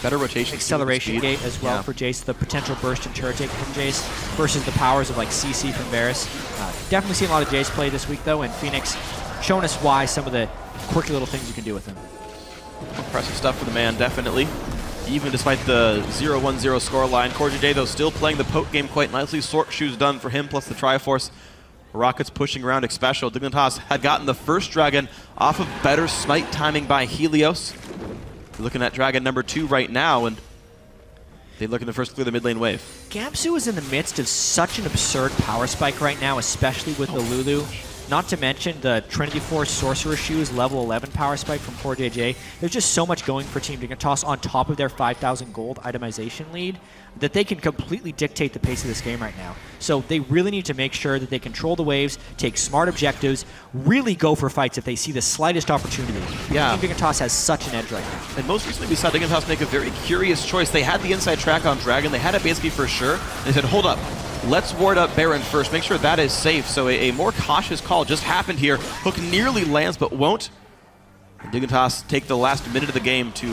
Better rotation. acceleration speed. gate as well Yeah. for Jace, the potential burst and turret take from Jace versus the powers of like CC from Varus. Definitely seen a lot of Jace play this week though, and Phoenix showing us why some of the quirky little things you can do with him. Impressive stuff for the man, definitely. Even despite the 0-1-0 scoreline, CoreJJ, though, still playing the poke game quite nicely. Sort shoes done for him, plus the Triforce. Rockets pushing around Xpecial. Dignitas had gotten the first Dragon off of better smite timing by Helios. We're looking at Dragon number 2 right now, and they're looking to first clear the mid lane wave. Gamsu is in the midst of such an absurd power spike right now, especially with the Lulu. Not to mention the Trinity Force Sorcerer Shoes level 11 power spike from CoreJJ. There's just so much going for Team Dignitas on top of their 5,000 gold itemization lead that they can completely dictate the pace of this game right now. So they really need to make sure that they control the waves, take smart objectives, really go for fights if they see the slightest opportunity. Yeah. Team Dignitas has such an edge right now. And most recently, we saw Dignitas make a very curious choice. They had the inside track on Dragon. They had it basically for sure. And they said, hold up. Let's ward up Baron first. Make sure that is safe. So a more cautious call just happened here. Hook nearly lands, but won't. And Dignitas take the last minute of the game to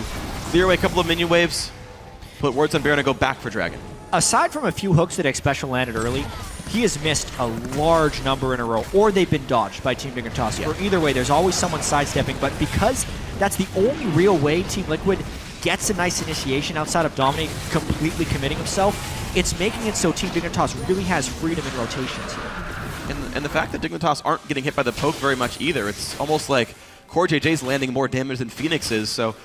clear away a couple of minion waves, put wards on Baron, and go back for Dragon. Aside from a few hooks that Xpecial landed early, he has missed a large number in a row, or they've been dodged by Team Dignitas. Yeah. Or either way, there's always someone sidestepping, but because that's the only real way Team Liquid gets a nice initiation outside of Dominic completely committing himself, it's making it so Team Dignitas really has freedom in rotations here. And the fact that Dignitas aren't getting hit by the poke very much either, it's almost like CoreJJ's landing more damage than Phoenix is. So,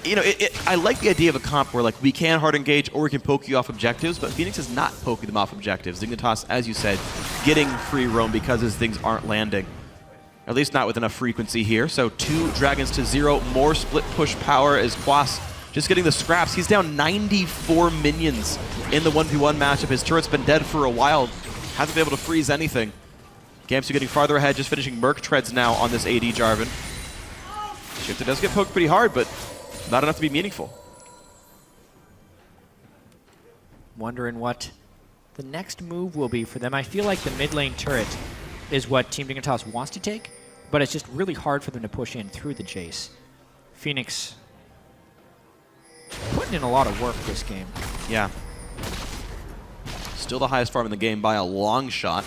you know, I like the idea of a comp where like we can hard engage or we can poke you off objectives, but Phoenix is not poking them off objectives. Dignitas, as you said, getting free roam because his things aren't landing. At least not with enough frequency here. So 2 Dragons to 0, more split push power as Quas just getting the scraps. He's down 94 minions in the 1v1 matchup. His turret's been dead for a while. Hasn't been able to freeze anything. Gamsu getting farther ahead, just finishing Merc Treads now on this AD Jarvan. Shifter does get poked pretty hard, but not enough to be meaningful. Wondering what the next move will be for them. I feel like the mid lane turret is what Team Dignitas wants to take, but it's just really hard for them to push in through the Jace. Phoenix putting in a lot of work this game. Yeah. Still the highest farm in the game by a long shot.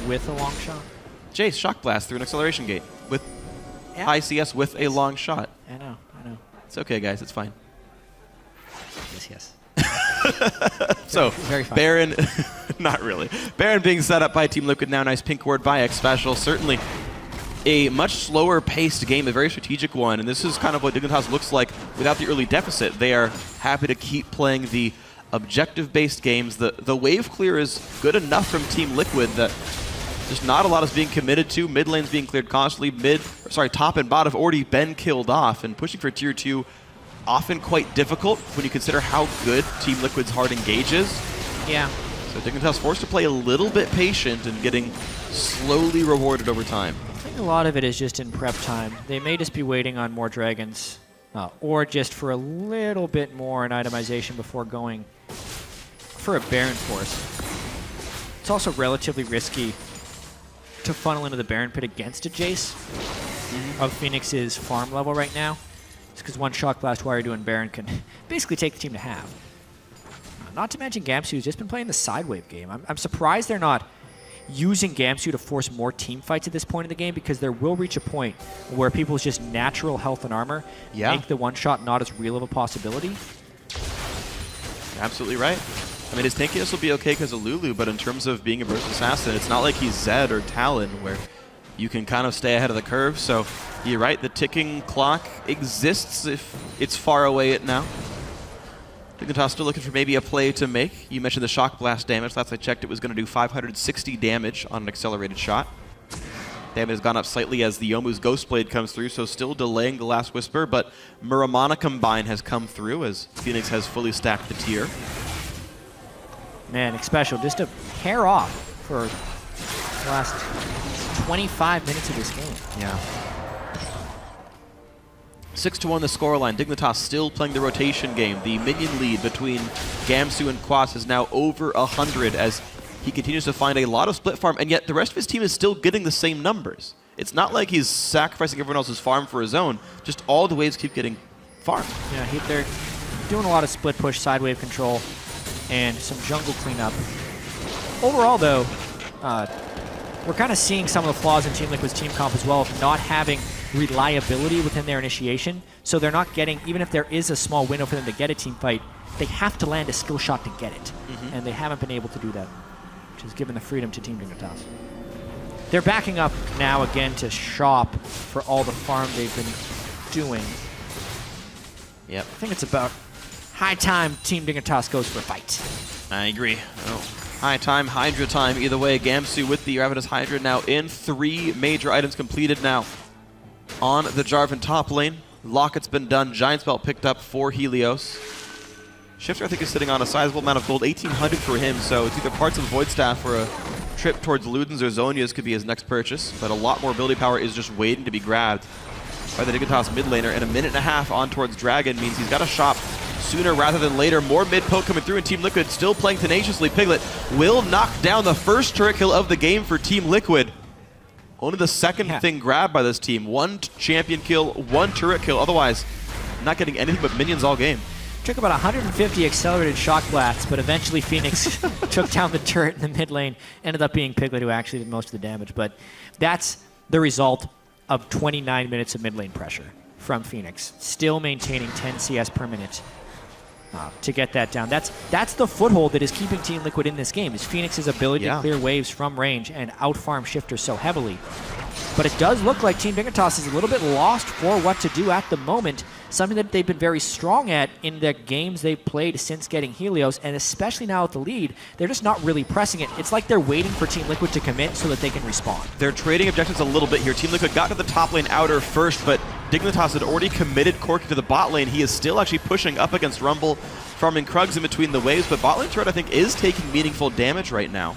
With a long shot. Jace, Shock Blast through an acceleration gate with high CS with a long shot. I know. It's okay, guys. It's fine. Yes. So, very fine. Baron, not really. Baron being set up by Team Liquid now. Nice pink ward by Xpecial. Certainly a much slower paced game, a very strategic one. And this is kind of what Dignitas looks like without the early deficit. They are happy to keep playing the objective-based games. The wave clear is good enough from Team Liquid that just not a lot is being committed to. Mid lane's being cleared constantly. Top and bot have already been killed off, and pushing for tier 2 often quite difficult when you consider how good Team Liquid's hard engage is. Yeah. So Dignitas forced to play a little bit patient and getting slowly rewarded over time. I think a lot of it is just in prep time. They may just be waiting on more dragons, or just for a little bit more in itemization before going for a Baron Force. It's also relatively risky to funnel into the Baron Pit against a Jace of Phoenix's farm level right now. Just because one Shock Blast while you're doing Baron can basically take the team to half. Not to mention Gamsu's just been playing the side wave game. I'm surprised they're not using Gamsu to force more team fights at this point in the game, because there will reach a point where people's just natural health and armor make the one shot not as real of a possibility. Absolutely right. I mean, his tankiness will be okay because of Lulu, but in terms of being a burst assassin, it's not like he's Zed or Talon where you can kind of stay ahead of the curve. So you're right, the ticking clock exists if it's far away it now. Dignitas still looking for maybe a play to make. You mentioned the Shock Blast damage. Last I checked, it was going to do 560 damage on an accelerated shot. Damage has gone up slightly as the Yomu's Ghost Blade comes through, so still delaying the Last Whisper, but Muramana Combine has come through as Phoenix has fully stacked the tier. Man, Xpecial just a hair off for the last 25 minutes of this game. Yeah. 6-1 the scoreline. Dignitas still playing the rotation game. The minion lead between Gamsu and Quas is now over 100 as he continues to find a lot of split farm, and yet the rest of his team is still getting the same numbers. it's not like he's sacrificing everyone else's farm for his own. Just all the waves keep getting farmed. Yeah, they're doing a lot of split push, side wave control, and some jungle cleanup. Overall, though, we're kind of seeing some of the flaws in Team Liquid's team comp as well of not having reliability within their initiation. So they're not getting, even if there is a small window for them to get a team fight, they have to land a skill shot to get it. And they haven't been able to do that, which has given the freedom to Team Dignitas. They're backing up now again to shop for all the farm they've been doing. Yep. I think it's about high time Team Dignitas goes for a fight. I agree. Oh. High time, Hydra time. Either way, Gamsu with the Ravenous Hydra now in. 3 major items completed now on the Jarvan top lane. Locket's been done. Giant Spell picked up for Helios. Shifter, I think, is sitting on a sizable amount of gold, 1,800 for him, so it's either parts of Void Staff or a trip towards Ludens or Zhonya's could be his next purchase, but a lot more ability power is just waiting to be grabbed by the Dignitas mid laner, and a minute and a half on towards Dragon means he's got to shop sooner rather than later. More mid poke coming through, and Team Liquid still playing tenaciously. Piglet will knock down the first turret kill of the game for Team Liquid. Only the second thing grabbed by this team. 1 champion kill, 1 turret kill, otherwise not getting anything but minions all game. Took about 150 accelerated shock blasts, but eventually Phoenix took down the turret in the mid lane. Ended up being Piglet who actually did most of the damage, but that's the result of 29 minutes of mid lane pressure from Phoenix. Still maintaining 10 CS per minute to get that down. That's the foothold that is keeping Team Liquid in this game, is Phoenix's ability to clear waves from range and outfarm Shifter so heavily. But it does look like Team Dignitas is a little bit lost for what to do at the moment, something that they've been very strong at in the games they've played since getting Helios, and especially now with the lead, they're just not really pressing it. It's like they're waiting for Team Liquid to commit so that they can respond. They're trading objectives a little bit here. Team Liquid got to the top lane outer first, but Dignitas had already committed Corky to the bot lane. He is still actually pushing up against Rumble, farming Krugs in between the waves, but bot lane turret, I think, is taking meaningful damage right now.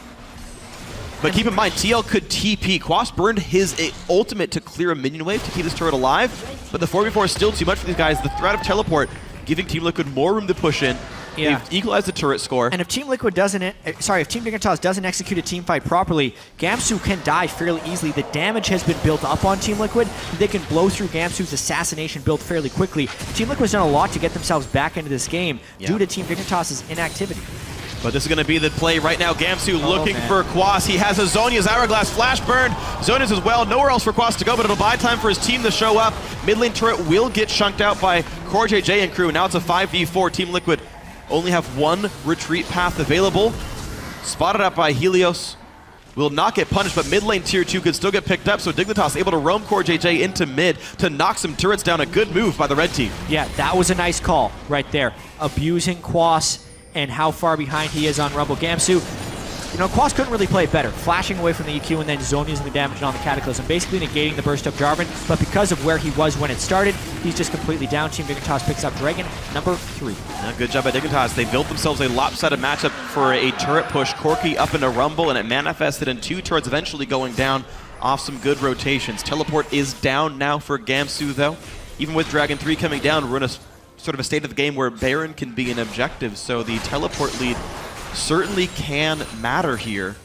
But keep in mind, TL could TP. Quas burned his ultimate to clear a minion wave to keep this turret alive, but the 4v4 is still too much for these guys. The threat of teleport giving Team Liquid more room to push in. Yeah. They've equalized the turret score. And if Team Liquid doesn't, if Team Dignitas doesn't execute a team fight properly, Gamsu can die fairly easily. The damage has been built up on Team Liquid. They can blow through Gamsu's assassination build fairly quickly. Team Liquid's done a lot to get themselves back into this game due to Team Dignitas' inactivity. But this is going to be the play right now. Gamsu looking for Quas. He has a Zhonya's Hourglass flash burn. Zhonya's as well. Nowhere else for Quas to go, but it'll buy time for his team to show up. Mid lane turret will get chunked out by Core JJ and crew. Now it's a 5v4. Team Liquid only have 1 retreat path available. Spotted up by Helios. Will not get punished, but mid lane tier 2 could still get picked up, so Dignitas able to roam Core JJ into mid to knock some turrets down. A good move by the red team. Yeah, that was a nice call right there. Abusing Quas and how far behind he is on Rumble. Gamsu, you know, Quas couldn't really play it better. Flashing away from the EQ and then Zhonya's the damage on the Cataclysm, basically negating the burst of Jarvan, but because of where he was when it started, he's just completely down. Team Dignitas picks up Dragon number 3. Good job by Dignitas. They built themselves a lopsided matchup for a turret push. Corky up into Rumble, and it manifested in 2 turrets eventually going down off some good rotations. Teleport is down now for Gamsu, though. Even with Dragon 3 coming down, we're in a sort of a state of the game where Baron can be an objective, so the teleport lead certainly can matter here.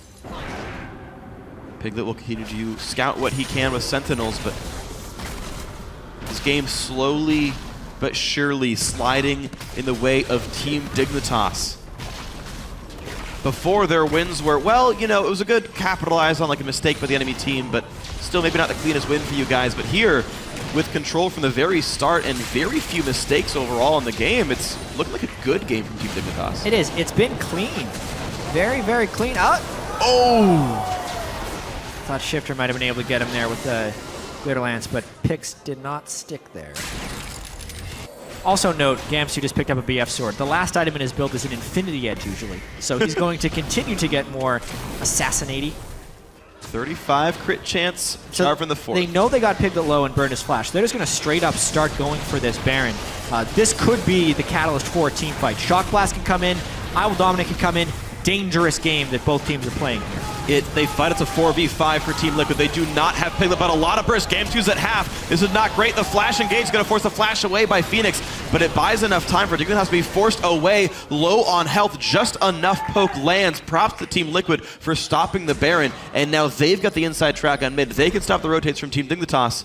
Piglet will continue to scout what he can with Sentinels, but this game slowly but surely sliding in the way of Team Dignitas. Before, their wins were, well, you know, it was a good capitalize on like a mistake by the enemy team, but still maybe not the cleanest win for you guys. But here, with control from the very start and very few mistakes overall in the game, it's looking like a good game from Team Dignitas. It is. It's been clean. Very, very clean. Oh! Thought Shifter might have been able to get him there with the Glitter Lance, but Pix did not stick there. Also note, Gamsu just picked up a BF sword. The last item in his build is an Infinity Edge usually, so he's going to continue to get more assassinati. 35 crit chance, Jarvan the 4th. They know they got Piglet low and burned his flash. They're just going to straight up start going for this Baron. This could be the catalyst for a team fight. Shock Blast can come in, I Will Dominate can come in. Dangerous game that both teams are playing here. They fight. It's a 4v5 for Team Liquid. They do not have Piglet, but a lot of burst. Gamsu's at half. This is not great. The flash engage is going to force the flash away by Phoenix, but it buys enough time for Dignitas to be forced away. Low on health, just enough poke lands. Props to Team Liquid for stopping the Baron, and now they've got the inside track on mid. They can stop the rotates from Team Dignitas.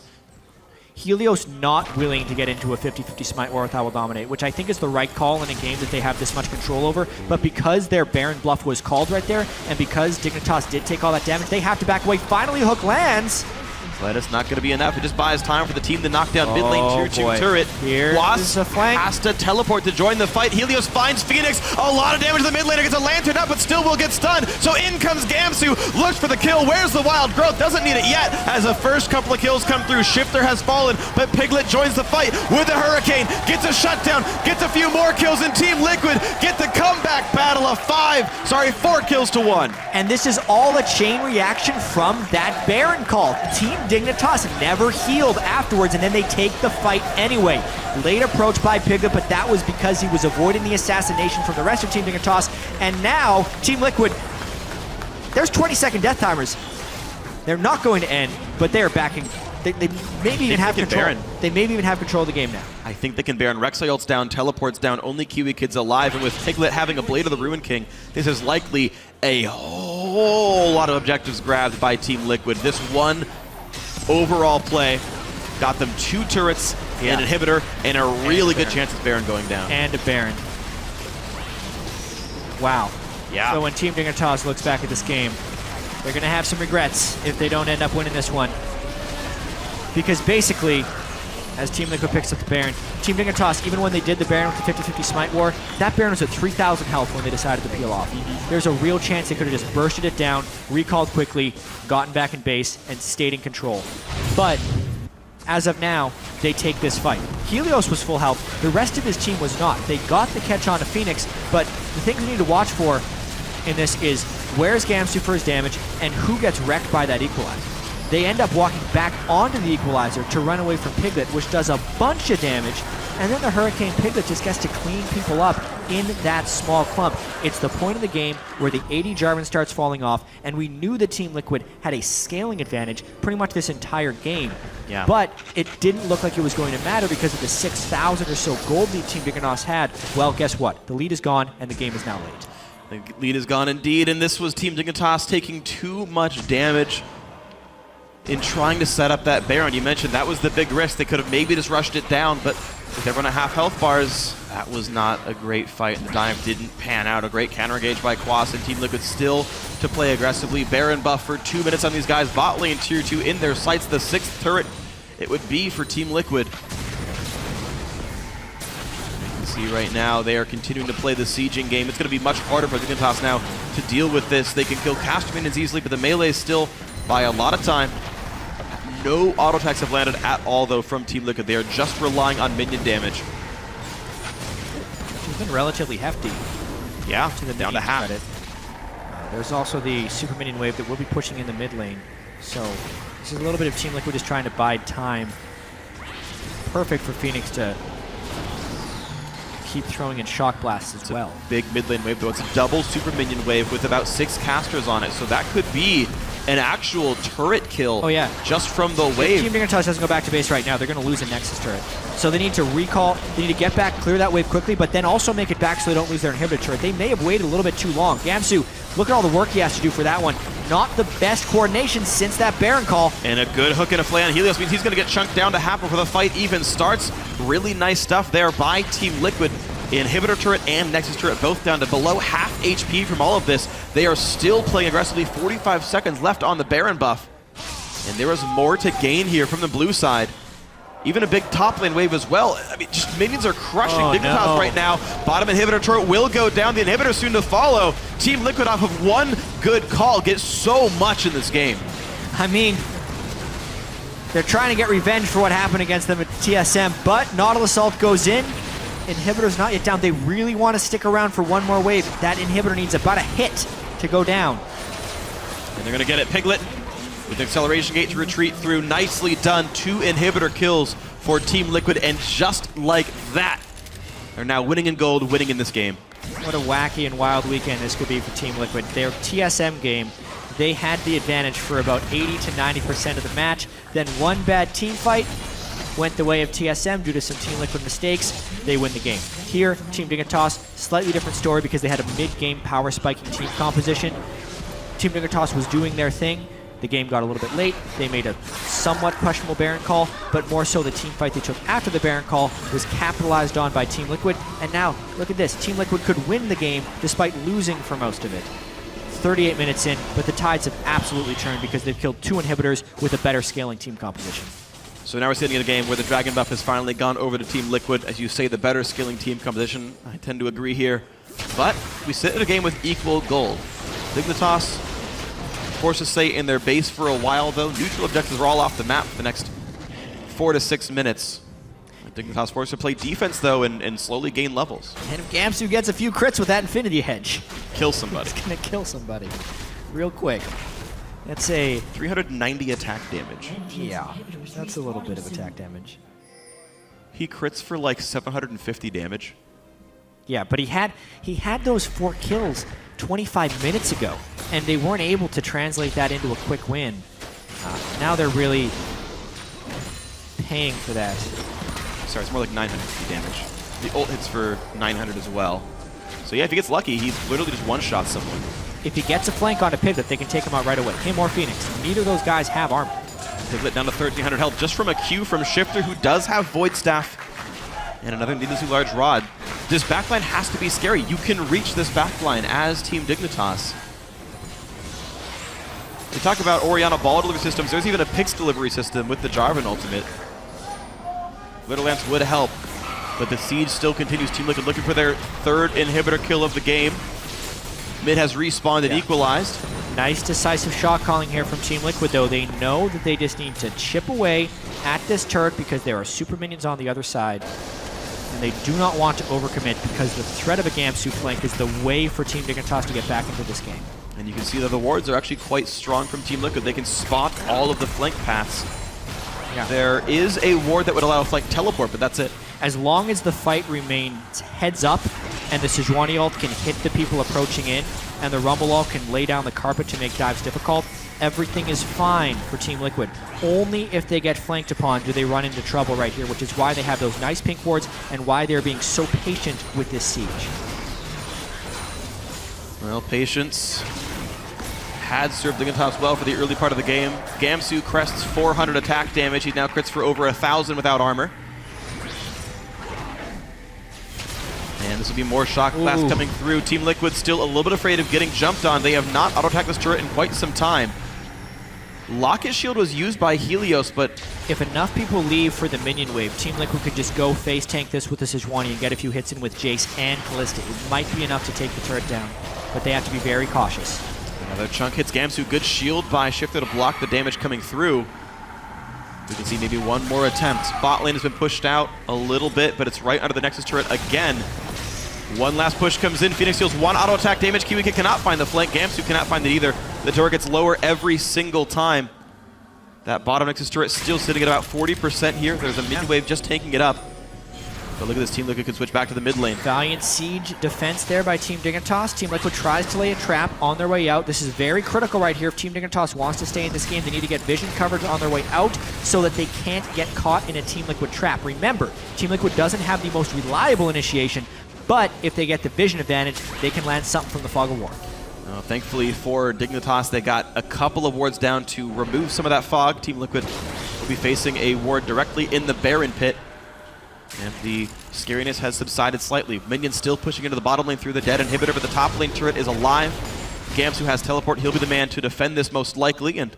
Helios not willing to get into a 50-50 smite war with I Will Dominate, which I think is the right call in a game that they have this much control over. But because their Baron bluff was called right there, and because Dignitas did take all that damage, they have to back away. Finally, hook lands. But it's not going to be enough. It just buys time for the team to knock down mid lane tier 2 turret. Here's Wasp a flank. has to teleport to join the fight. Helios finds Phoenix. A lot of damage to the mid laner. Gets a lantern up, but still will get stunned. So in comes Gamsu. Looks for the kill. Where's the wild growth? Doesn't need it yet. As the first couple of kills come through, Shifter has fallen, but Piglet joins the fight with a Hurricane. Gets a shutdown. Gets a few more kills, and Team Liquid get the comeback battle of 4 kills to 1. And this is all a chain reaction from that Baron call. Team Dignitas never healed afterwards, and then they take the fight anyway. Late approach by Piglet, but that was because he was avoiding the assassination from the rest of Team Dignitas. And now, Team Liquid, there's 20-second death timers. They're not going to end, but they are backing. They maybe even have control. Baron. They maybe even have control of the game now. I think they can Baron. Rek'Sai ults down, teleports down, only Kiwi Kid's alive, and with Piglet having a Blade of the Ruin King, this is likely a whole lot of objectives grabbed by Team Liquid. This one overall play got them 2 turrets, an inhibitor, and a really good chance of Baron going down. And a Baron. Wow. Yeah. So when Team Dignitas looks back at this game, they're going to have some regrets if they don't end up winning this one. Because basically, as Team Liquid picks up the Baron, Team Dignitas, even when they did the Baron with the 50-50 smite war, that Baron was at 3,000 health when they decided to peel off. There's a real chance they could have just bursted it down, recalled quickly, gotten back in base, and stayed in control. But as of now, they take this fight. Helios was full health. The rest of his team was not. They got the catch on to Phoenix, but the things we need to watch for in this is where's Gamsu for his damage, and who gets wrecked by that equalizer. They end up walking back onto the equalizer to run away from Piglet, which does a bunch of damage, and then the Hurricane Piglet just gets to clean people up in that small clump. It's the point of the game where the AD Jarvan starts falling off, and we knew that Team Liquid had a scaling advantage pretty much this entire game. Yeah. But it didn't look like it was going to matter because of the 6,000 or so gold lead Team Dignitas had. Well, guess what? The lead is gone, and the game is now late. The lead is gone indeed, and this was Team Dignitas taking too much damage in trying to set up that Baron. You mentioned that was the big risk. They could have maybe just rushed it down, but with everyone at half health bars, that was not a great fight, and the dive didn't pan out. A great counter engage by Quas, and Team Liquid still to play aggressively. Baron buff for 2 minutes on these guys. Bot lane tier 2 in their sights. The 6th turret it would be for Team Liquid. You can see right now they are continuing to play the sieging game. It's going to be much harder for Dignitas now to deal with this. They can kill caster minions easily, but the melee is still by a lot of time. No auto attacks have landed at all, though, from Team Liquid. They are just relying on minion damage. It's been relatively hefty. Yeah, To the down to minions' half. credit. There's also the super minion wave that will be pushing in the mid lane. So this is a little bit of Team Liquid just trying to bide time. Perfect for Phoenix to keep throwing in shock blasts as well. Big mid lane wave, though. It's a double super minion wave with about 6 casters on it, so that could be an actual turret kill. Oh, yeah. Just from the If wave. Team Dignitas doesn't go back to base right now, they're going to lose a Nexus turret. So they need to recall, they need to get back, clear that wave quickly, but then also make it back so they don't lose their inhibitor turret. They may have waited a little bit too long. Gamsu, look at all the work he has to do for that one. Not the best coordination since that Baron call. And a good hook and a flay on Helios means he's going to get chunked down to half before the fight even starts. Really nice stuff there by Team Liquid. Inhibitor turret and Nexus turret both down to below half HP from all of this. They are still playing aggressively. 45 seconds left on the Baron buff. And there is more to gain here from the blue side. Even a big top lane wave as well. I mean, just minions are crushing Dignitas right now. Bottom inhibitor turret will go down. The inhibitor soon to follow. Team Liquid off of one good call gets so much in this game. I mean, they're trying to get revenge for what happened against them at TSM, but Nautilus ult goes in. Inhibitor's not yet down. They really want to stick around for one more wave. That inhibitor needs about a hit to go down. And they're going to get it. Piglet with the acceleration gate to retreat through. Nicely done. 2 inhibitor kills for Team Liquid, and just like that, they're now winning in gold, winning in this game. What a wacky and wild weekend this could be for Team Liquid. Their TSM game they had the advantage for about 80 to 90% of the match. Then one bad team fight went the way of TSM due to some Team Liquid mistakes. They win the game. Here, Team Dignitas, slightly different story because they had a mid-game power spiking team composition. Team Dignitas was doing their thing. The game got a little bit late. They made a somewhat questionable Baron call, but more so the team fight they took after the Baron call was capitalized on by Team Liquid. And now, look at this. Team Liquid could win the game despite losing for most of it. 38 minutes in, but the tides have absolutely turned because they've killed 2 inhibitors with a better scaling team composition. So now we're sitting in a game where the Dragon buff has finally gone over to Team Liquid. As you say, the better scaling team composition. I tend to agree here. But we sit in a game with equal gold. Dignitas, forced to stay in their base for a while, though. Neutral objectives are all off the map for the next 4 to 6 minutes. Dignitas forced to play defense, though, and slowly gain levels. And if Gamsu gets a few crits with that Infinity Hedge, Kill somebody. it's going to kill somebody real quick. That's a... 390 attack damage. Yeah, that's a little bit of attack damage. He crits for like 750 damage. Yeah, but he had those 4 kills 25 minutes ago, and they weren't able to translate that into a quick win. Now they're really paying for that. Sorry, it's more like 950 damage. The ult hits for 900 as well. So yeah, if he gets lucky, he's literally just one-shot someone. If he gets a flank onto Piglet, they can take him out right away. Him or Phoenix. Neither of those guys have armor. Piglet down to 1300 health just from a Q from Shifter, who does have Void Staff and another needlessly large rod. This backline has to be scary. You can reach this backline as Team Dignitas. We talk about Orianna ball delivery systems. There's even a Pix delivery system with the Jarvan ultimate. Glitterlance would help, but the siege still continues. Team Liquid looking for their 3rd inhibitor kill of the game. Mid has respawned and equalized. Nice decisive shot calling here from Team Liquid, though. They know that they just need to chip away at this turret because there are super minions on the other side. And they do not want to overcommit because the threat of a Gamsu flank is the way for Team Dignitas to get back into this game. And you can see that the wards are actually quite strong from Team Liquid. They can spot all of the flank paths. Yeah. There is a ward that would allow a flank teleport, but that's it. As long as the fight remains heads up and the Sejuani ult can hit the people approaching in and the Rumble ult can lay down the carpet to make dives difficult, everything is fine for Team Liquid. Only if they get flanked upon do they run into trouble right here, which is why they have those nice pink wards and why they're being so patient with this siege. Well, patience had served Dignitas well for the early part of the game. Gamsu crests 400 attack damage. He now crits for over 1,000 without armor. And this will be more shock blast coming through. Team Liquid still a little bit afraid of getting jumped on. They have not auto-attacked this turret in quite some time. Locket Shield was used by Helios, but... If enough people leave for the minion wave, Team Liquid could just go face tank this with the Sejuani and get a few hits in with Jace and Kalista. It might be enough to take the turret down, but they have to be very cautious. Another chunk hits Gamsu. Good shield by Shifter to block the damage coming through. We can see maybe one more attempt. Bot lane has been pushed out a little bit, but it's right under the Nexus turret again. One last push comes in. Phoenix deals 1 auto attack damage. Kiwi cannot find the flank. Gamsu cannot find it either. The turret gets lower every single time. That bottom Nexus turret still sitting at about 40% here. There's a mid wave just taking it up. But look at this. Team Liquid can switch back to the mid lane. Valiant siege defense there by Team Dignitas. Team Liquid tries to lay a trap on their way out. This is very critical right here. If Team Dignitas wants to stay in this game, they need to get vision coverage on their way out so that they can't get caught in a Team Liquid trap. Remember, Team Liquid doesn't have the most reliable initiation, but if they get the vision advantage, they can land something from the Fog of War. Thankfully for Dignitas, they got a couple of wards down to remove some of that fog. Team Liquid will be facing a ward directly in the Baron pit. And the scariness has subsided slightly. Minions still pushing into the bottom lane through the dead inhibitor, but the top lane turret is alive. Gamsu has teleport. He'll be the man to defend this most likely. And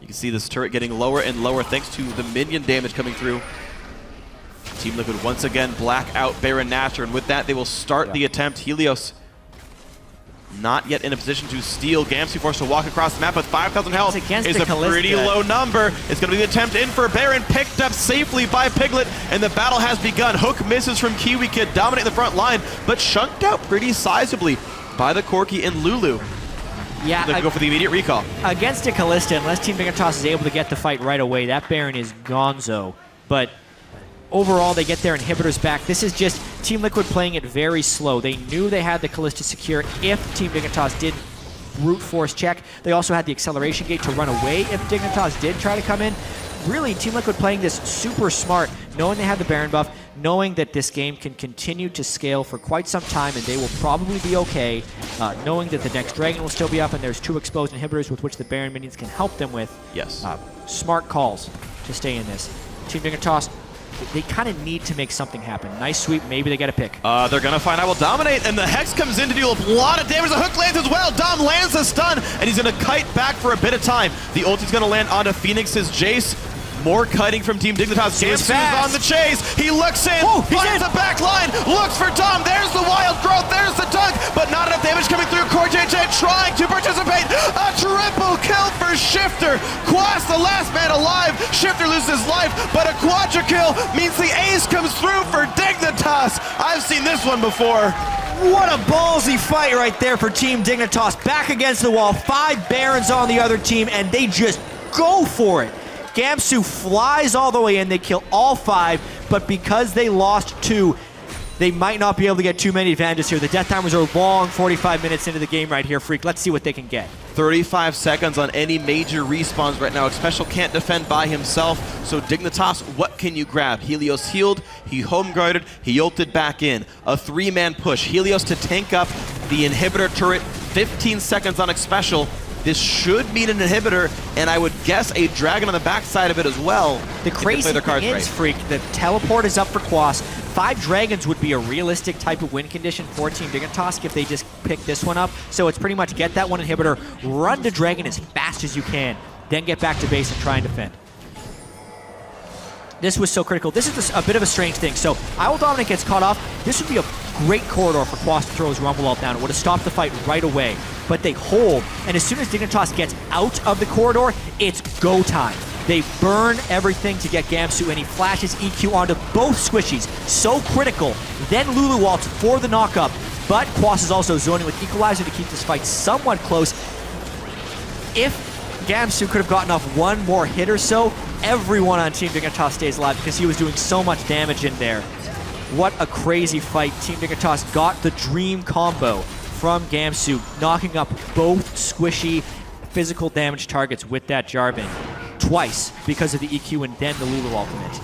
you can see this turret getting lower and lower thanks to the minion damage coming through. Team Liquid once again black out Baron Nashor, and with that they will start the attempt. Helios not yet in a position to steal. Gamsu forced to walk across the map with 5,000 health. Is a pretty low number. It's going to be the attempt in for Baron, picked up safely by Piglet, and the battle has begun. Hook misses from Kiwi Kid, dominating the front line, but chunked out pretty sizably by the Corki and Lulu. Yeah, they go for the immediate recall. Against a Kalista, unless Team Dignitas is able to get the fight right away, that Baron is gonzo. But overall, they get their inhibitors back. This is just Team Liquid playing it very slow. They knew they had the Kalista secure if Team Dignitas did brute force check. They also had the acceleration gate to run away if Dignitas did try to come in. Really, Team Liquid playing this super smart, knowing they have the Baron buff, knowing that this game can continue to scale for quite some time and they will probably be okay, knowing that the next Dragon will still be up and there's 2 exposed inhibitors with which the Baron minions can help them with. Yes. Smart calls to stay in this. Team Dignitas, they kind of need to make something happen. Nice sweep, maybe they get a pick. They're gonna find I will dominate, and the Hex comes in to deal a lot of damage. The hook lands as well. Dom lands the stun, and he's gonna kite back for a bit of time. The ulti's gonna land onto Phoenix's Jace. More kiting from Team Dignitas. Gamsu is on the chase. He looks in, finds the back line, looks for Dom. There's the wild growth, there's the dunk, but not enough damage coming through. CoreJJ trying to participate. A triple kill for Shifter. Quas, the last man alive. Shifter loses his life, but a quadra kill means the ace comes through for Dignitas. I've seen this one before. What a ballsy fight right there for Team Dignitas. Back against the wall, 5 Barons on the other team, and they just go for it. Gamsu flies all the way in, they kill all 5, but because they lost 2, they might not be able to get too many advantages here. The death timers are long, 45 minutes into the game right here, Freak. Let's see what they can get. 35 seconds on any major respawns right now. Special can't defend by himself, so Dignitas, what can you grab? Helios healed, he home guarded, he ulted back in. A 3-man push. Helios to tank up the inhibitor turret, 15 seconds on Special. This should mean an inhibitor, and I would guess a dragon on the backside of it as well. The crazy thing is, Freak, the teleport is up for Quas. 5 dragons would be a realistic type of win condition for Team Dignitas if they just pick this one up. So it's pretty much get that one inhibitor, run to dragon as fast as you can, then get back to base and try and defend. This was so critical. This is a bit of a strange thing. So I Will Dominate gets caught off. This would be a great corridor for Quas to throw his Rumble Ult down. It would have stopped the fight right away. But they hold, and as soon as Dignitas gets out of the corridor, it's go time. They burn everything to get Gamsu, and he flashes EQ onto both squishies. So critical. Then Lulu ults for the knockup, but Quas is also zoning with Equalizer to keep this fight somewhat close. If Gamsu could have gotten off one more hit or so, everyone on Team Dignitas stays alive because he was doing so much damage in there. What a crazy fight. Team Dignitas got the dream combo from Gamsu, knocking up both squishy physical damage targets with that Jarvan twice because of the EQ and then the Lulu ultimate.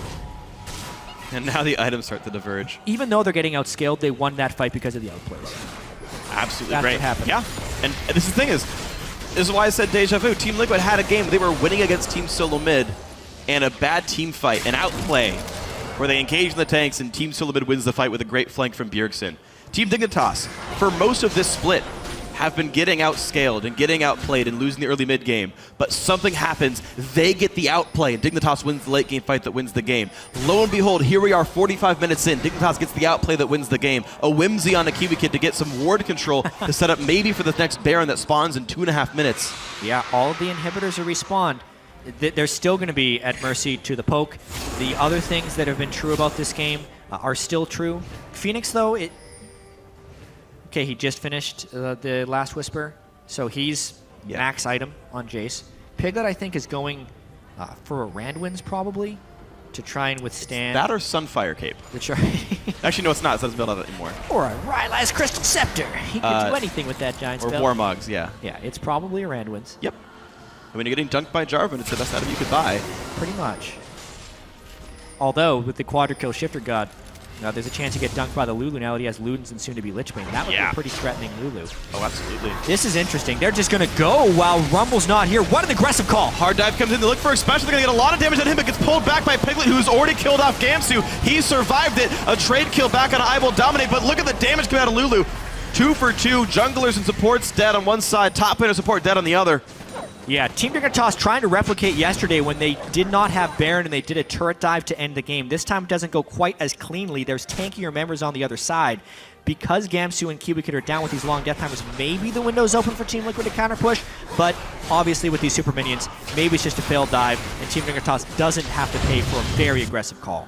And now the items start to diverge. Even though they're getting outscaled, they won that fight because of the outplays. Absolutely That's great. what happened. Yeah, and this is the thing this is why I said deja vu. Team Liquid had a game. They were winning against Team Solo Mid, and a bad team fight, an outplay, where they engage in the tanks, and Team Solo Mid wins the fight with a great flank from Bjergsen. Team Dignitas, for most of this split, have been getting outscaled and getting outplayed and losing the early mid game, but something happens, they get the outplay, and Dignitas wins the late game fight that wins the game. Lo and behold, here we are 45 minutes in, Dignitas gets the outplay that wins the game. A whimsy on a Kiwi Kid to get some ward control to set up maybe for the next Baron that spawns in 2.5 minutes. Yeah, all of the inhibitors are respawned. They're still going to be at mercy to the poke. The other things that have been true about this game are still true. Phoenix, though, okay, he just finished the Last Whisper, so he's max item on Jace. Piglet, I think, is going for a Randwinds, probably, to try and withstand... That or Sunfire Cape. Actually, no, it's not. It doesn't build out anymore. Or a Rylai's Crystal Scepter. He can do anything with that giant spell. Or Warmogs, yeah. Yeah, it's probably a Randwinds. Yep. And when you're getting dunked by Jarvan, it's the best item you could buy. Pretty much. Although, with the Quadra Kill Shifter God, there's a chance to get dunked by the Lulu now that he has Ludens and soon to be Lichbane. That would be a pretty threatening Lulu. Oh, absolutely. This is interesting. They're just going to go while Rumble's not here. What an aggressive call. Hard dive comes in. They look for a special. They're going to get a lot of damage on him, but gets pulled back by Piglet, who's already killed off Gamsu. He survived it. A trade kill back on I Will Dominate, but look at the damage coming out of Lulu. 2 for 2. Junglers and supports dead on one side. Top laner support dead on the other. Yeah, Team Dignitas trying to replicate yesterday when they did not have Baron and they did a turret dive to end the game. This time it doesn't go quite as cleanly. There's tankier members on the other side. Because Gamsu and Kiwi Kid are down with these long death timers, maybe the window's open for Team Liquid to counter push, but obviously with these super minions, maybe it's just a failed dive, and Team Dignitas doesn't have to pay for a very aggressive call.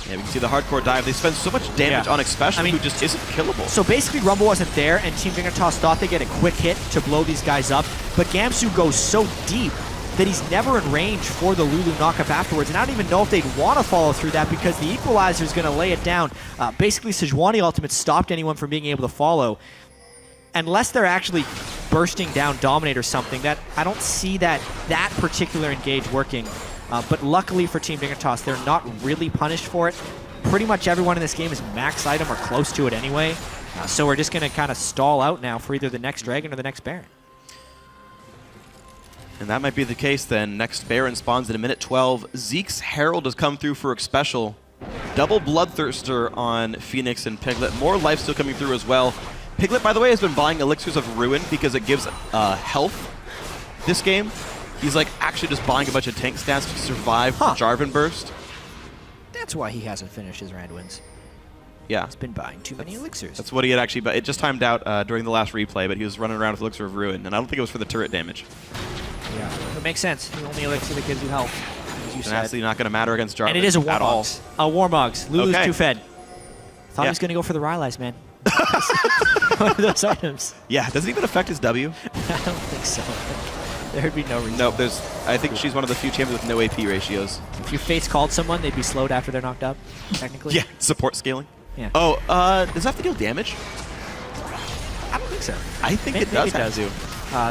Yeah, we can see the hardcore dive. They spend so much damage on Especially, who just isn't killable. So basically, Rumble wasn't there, and Team Dignitas thought they'd get a quick hit to blow these guys up, but Gamsu goes so deep that he's never in range for the Lulu knockup afterwards, and I don't even know if they'd want to follow through that because the Equalizer is going to lay it down. Basically, Sejuani Ultimate stopped anyone from being able to follow. unless they're actually bursting down Dominate or something, that I don't see that particular engage working. But luckily for Team Dignitas, they're not really punished for it. Pretty much everyone in this game is max item or close to it anyway. So we're just going to kind of stall out now for either the next Dragon or the next Baron. And that might be the case then. Next Baron spawns in a minute 12. Zeke's Herald has come through for a special. Double Bloodthirster on Phoenix and Piglet. More life still coming through as well. Piglet, by the way, has been buying Elixirs of Ruin because it gives health this game. He's like actually just buying a bunch of tank stats to survive Jarvan Burst. That's why he hasn't finished his Radwins. Yeah. He's been buying too many Elixirs. That's what he had actually, but it just timed out during the last replay, but he was running around with Elixir of Ruin, and I don't think it was for the turret damage. Yeah, it makes sense. The only elixir that gives you health, as you It's said. absolutely not going to matter against Jarvan And it is a at all. Warmogs. A Warmogs. Lulu's Okay. too fed. Thought he Yeah. was going to go for the Rylai's, man. One of those items. Yeah, does it even affect his W? I don't think so. There'd be no reason. No, I think she's one of the few champions with no AP ratios. If you face called someone, they'd be slowed after they're knocked up, technically. Yeah, support scaling. Yeah. Oh, does that have to deal damage? I don't think so. I think Maybe it does it have does. to.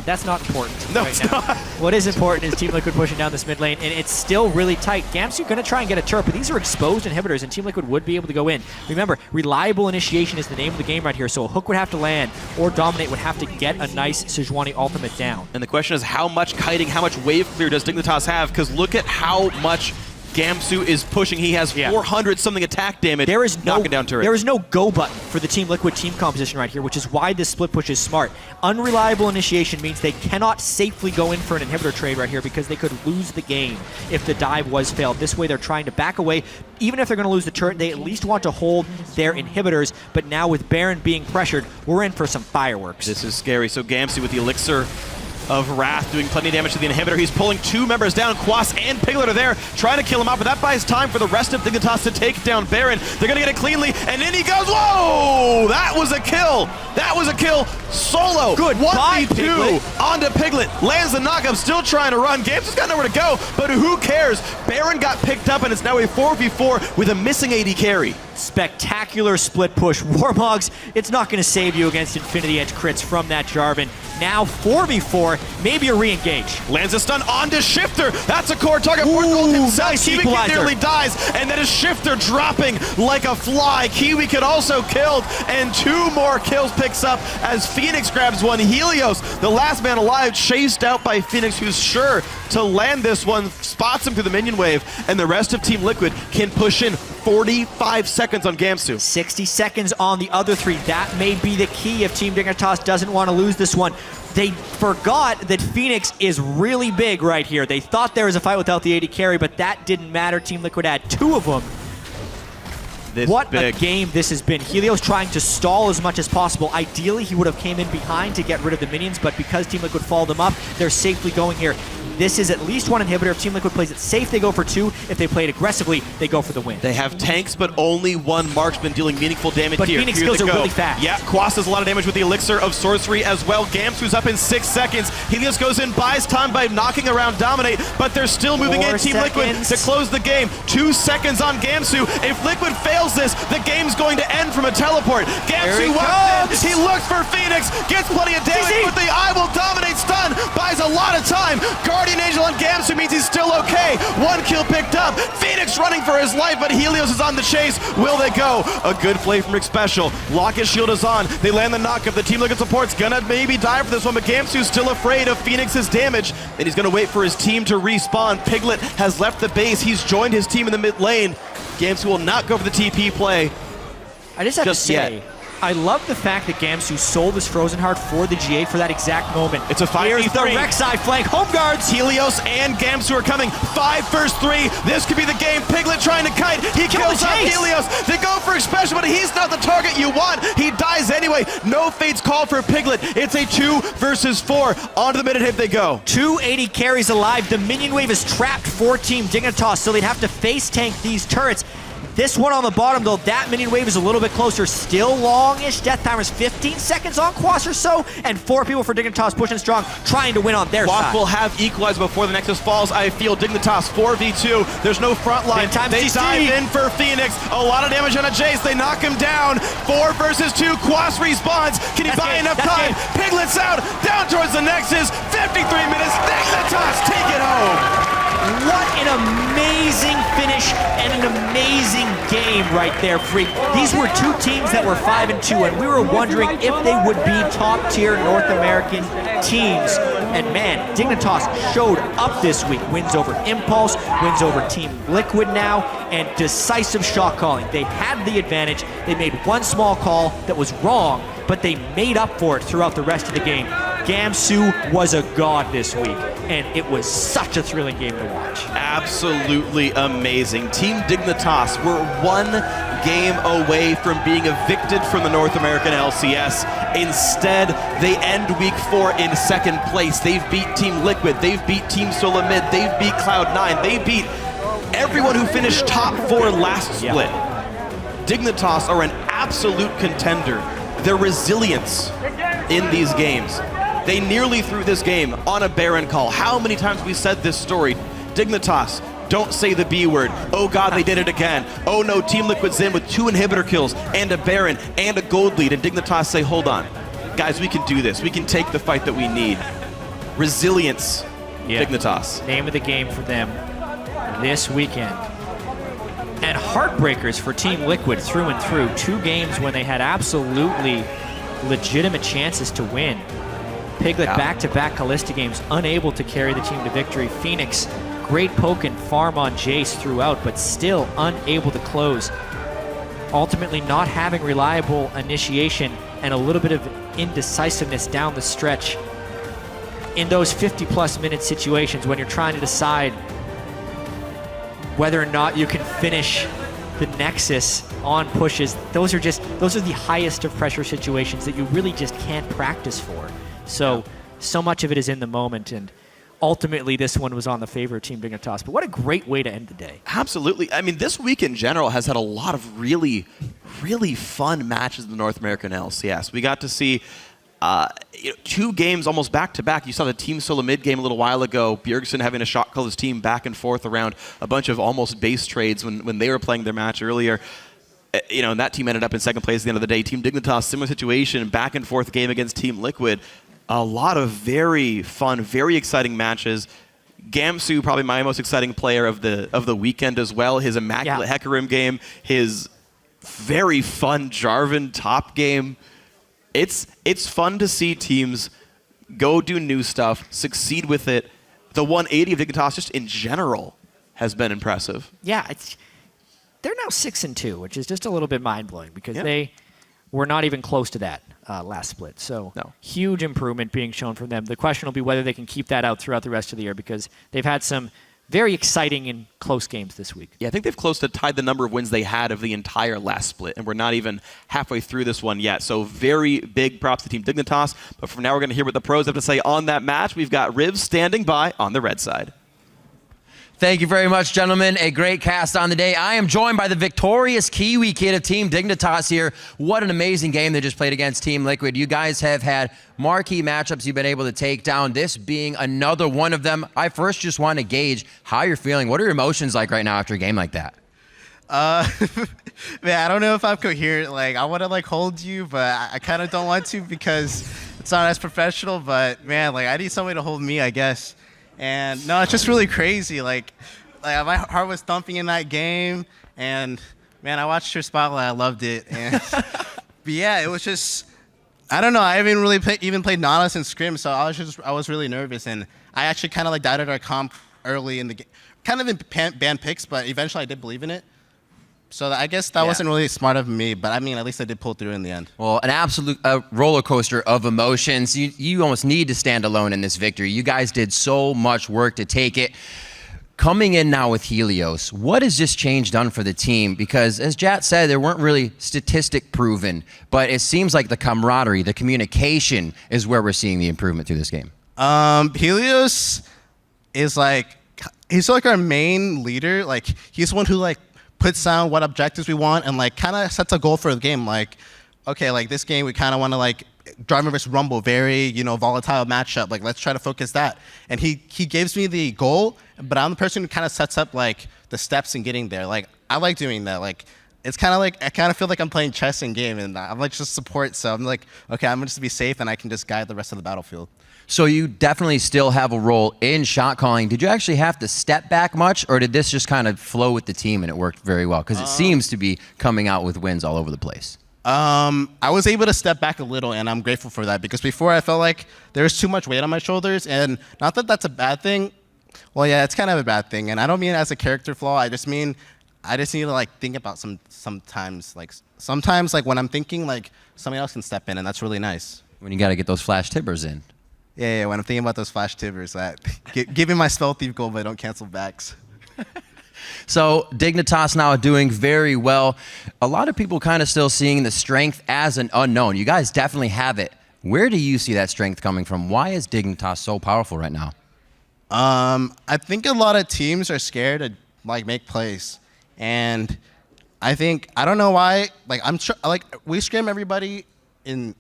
That's not important No, right it's now. not. What is important is Team Liquid pushing down this mid lane, and it's still really tight. Gamsu going to try and get a turret, but these are exposed inhibitors, and Team Liquid would be able to go in. Remember, reliable initiation is the name of the game right here, so a hook would have to land, or Dominate would have to get a nice Sejuani ultimate down. And the question is how much kiting, how much wave clear does Dignitas have? Because look at how much Gamsu is pushing. He has 400 something attack damage. There is knocking down turret. There is no go button for the Team Liquid team composition right here, which is why this split push is smart. Unreliable initiation means they cannot safely go in for an inhibitor trade right here because they could lose the game if the dive was failed. This way they're trying to back away. Even if they're going to lose the turret, they at least want to hold their inhibitors. But now with Baron being pressured, we're in for some fireworks. This is scary. So Gamsu with the Elixir of Wrath doing plenty of damage to the inhibitor. He's pulling two members down. Quas and Piglet are there trying to kill him out, but that buys time for the rest of Dignitas to take down Baron. They're going to get it cleanly, and in he goes. Whoa! That was a kill. That was a kill. Solo. Good. 1v2 onto Piglet. Lands the knockup, still trying to run. Gamsu's got nowhere to go, but who cares? Baron got picked up, and it's now a 4v4 with a missing AD carry. Spectacular split push. Warmogs, it's not going to save you against Infinity Edge crits from that Jarvan. Now 4v4, maybe a re-engage. Lands a stun onto Shifter. That's a core target. Gold himself. Nice Kiwi equalizer. nearly dies, and then a Shifter dropping like a fly. Kiwi could also killed, and two more kills picks up as Phoenix grabs one. Helios, the last man alive, chased out by Phoenix, who's sure to land this one, spots him through the minion wave, and the rest of Team Liquid can push in 45 seconds on Gamsu. 60 seconds on the other three. That may be the key if Team Dignitas doesn't want to lose this one. They forgot that Phoenix is really big right here. They thought there was a fight without the AD carry, but that didn't matter. Team Liquid had two of them. What a game this has been. Helios trying to stall as much as possible. Ideally, he would have came in behind to get rid of the minions, but because Team Liquid followed them up, they're safely going here. This is at least one inhibitor. If Team Liquid plays it safe, they go for two. If they play it aggressively, they go for the win. They have tanks, but only one marksman dealing meaningful damage But here. Phoenix Here kills they are go. really fast. Yeah, Quas does a lot of damage with the Elixir of Sorcery as well. Gamsu's up in 6 seconds. Helios goes in, buys time by knocking around Dominate, but they're still moving in. 4 Team Liquid seconds. to close the game. 2 seconds on Gamsu. If Liquid fails this, the game's going to end from a teleport. Gamsu walks in. He looks for Phoenix, gets plenty of damage with the I Will Dominate stun, buys a lot of time. Guardian Angel on Gamsu means he's still okay. 1 kill picked up. Phoenix running for his life, but Helios is on the chase. Will they go? A good play from Rick Special. Locket shield is on. They land the knockup. The Team Liquid support's gonna maybe die for this one, but Gamsu's still afraid of Phoenix's damage, and he's gonna wait for his team to respawn. Piglet has left the base. He's joined his team in the mid lane. Gamsu will not go for the TP play. I just have to say, yet. I love the fact that Gamsu sold his Frozen Heart for the GA for that exact moment. It's a 5v3. Here's the Rek'Sai flank. Home guards. Helios and Gamsu are coming. 5 versus 3. This could be the game. Piglet trying to kite. He kills the off chase. Helios. They go for Expression, but he's not the target you want. He dies anyway. No fates called for Piglet. It's a 2 versus 4. Onto the mid-hit they go. 280 carries alive. The minion wave is trapped for Team Dignitas, so they'd have to face tank these turrets. This one on the bottom, though, that minion wave is a little bit closer. Still longish. Death timer's 15 seconds on Quas or so, and 4 people for Dignitas pushing strong, trying to win on their Quas side. will have equalize before the Nexus falls. I feel Dignitas 4v2. There's no front line. They dive in for Phoenix. A lot of damage on a Jace. They knock him down. 4 versus 2. Quas respawns. Can he buy enough time? Piglet's out. Down towards the Nexus. 53 minutes. Dignitas take it home. What an amazing finish and an amazing game right there, Freak. These were two teams that were 5-2, and we were wondering if they would be top-tier North American teams. And man, Dignitas showed up this week. Wins over Impulse, wins over Team Liquid now, and decisive shot calling. They had the advantage. They made one small call that was wrong, but they made up for it throughout the rest of the game. Gamsu was a god this week, and it was such a thrilling game to watch. Absolutely amazing. Team Dignitas were one game away from being evicted from the North American LCS. Instead, they end week 4 in second place. They've beat Team Liquid, they've beat Team Solamid, they've beat Cloud9, they beat everyone who finished top 4 last split. Dignitas are an absolute contender. Their resilience in these games. They nearly threw this game on a Baron call. How many times we said this story? Dignitas, don't say the B word. Oh God, they did it again. Oh no, Team Liquid's in with 2 inhibitor kills and a Baron and a gold lead. And Dignitas say, hold on. Guys, we can do this. We can take the fight that we need. Resilience, Dignitas. Name of the game for them this weekend. And heartbreakers for Team Liquid through and through. 2 games when they had absolutely legitimate chances to win. Piglet back-to-back Callista games, unable to carry the team to victory. Phoenix, great poke and farm on Jace throughout, but still unable to close. Ultimately not having reliable initiation and a little bit of indecisiveness down the stretch in those 50-plus minute situations when you're trying to decide whether or not you can finish the Nexus on pushes. Those are the highest of pressure situations that you really just can't practice for. So much of it is in the moment, and ultimately this one was on the favor of Team Dignitas. But what a great way to end the day. Absolutely. I mean, this week in general has had a lot of really, really fun matches in the North American LCS. We got to see 2 games almost back-to-back. You saw the Team Solamid game a little while ago. Bjergsen having to shot call his team back and forth around a bunch of almost base trades when they were playing their match earlier. And that team ended up in second place at the end of the day. Team Dignitas, similar situation, back and forth game against Team Liquid. A lot of very fun, very exciting matches. Gamsu, probably my most exciting player of the weekend as well. His immaculate Hecarim game, his very fun Jarvan top game. It's fun to see teams go do new stuff, succeed with it. The 180 of Dignitas just in general has been impressive. Yeah, they're now 6-2, which is just a little bit mind-blowing because they were not even close to that last split. So huge improvement being shown from them. The question will be whether they can keep that out throughout the rest of the year because they've had some very exciting and close games this week. Yeah, I think they've close to tied the number of wins they had of the entire last split, and we're not even halfway through this one yet. So very big props to Team Dignitas. But from now, we're going to hear what the pros have to say on that match. We've got Rivs standing by on the red side. Thank you very much, gentlemen. A great cast on the day. I am joined by the victorious Kiwi kid of Team Dignitas here. What an amazing game they just played against Team Liquid. You guys have had marquee matchups you've been able to take down, this being another one of them. I first just want to gauge how you're feeling. What are your emotions like right now after a game like that? Man, I don't know if I'm coherent. Like, I want to hold you, but I kind of don't want to because it's not as professional. But man, I need somebody to hold me, I guess. And no, it's just really crazy. Like my heart was thumping in that game, and man, I watched your spotlight. I loved it. And but yeah, it was just, I don't know. I haven't really played Nautilus and Scrim, so I was really nervous, and I actually kind of doubted our comp early in the game, kind of in banned picks, but eventually I did believe in it. So I guess that wasn't really smart of me, but I mean, at least I did pull through in the end. Well, an absolute roller coaster of emotions. You almost need to stand alone in this victory. You guys did so much work to take it. Coming in now with Helios, what has this change done for the team? Because as Jat said, there weren't really statistic proven, but it seems like the camaraderie, the communication is where we're seeing the improvement through this game. Helios is he's our main leader. He's the one who puts down what objectives we want and like kind of sets a goal for the game. Like, okay, like this game we kind of want to like Driver versus Rumble, very volatile matchup. Like let's try to focus that. And he gives me the goal, but I'm the person who kind of sets up like the steps in getting there. Like I like doing that. Like it's kind of like I kind of feel like I'm playing chess in game, and I'm like just support. So I'm like, okay, I'm just to be safe, and I can just guide the rest of the battlefield. So you definitely still have a role in shot calling. Did you actually have to step back much, or did this just kind of flow with the team and it worked very well? Because it seems to be coming out with wins all over the place. I was able to step back a little, and I'm grateful for that, because before I felt like there was too much weight on my shoulders, and not that that's a bad thing. Well, yeah, it's kind of a bad thing, and I don't mean it as a character flaw. I just mean I just need to like think about sometimes like when I'm thinking, like somebody else can step in, and that's really nice. When you got to get those flash tippers in. Yeah, when I'm thinking about those flash tippers, that giving my spell thief goal, but I don't cancel backs. So Dignitas now doing very well. A lot of people kind of still seeing the strength as an unknown. You guys definitely have it. Where do you see that strength coming from? Why is Dignitas so powerful right now? I think a lot of teams are scared to like make plays, and I don't know why. Like we scrim everybody in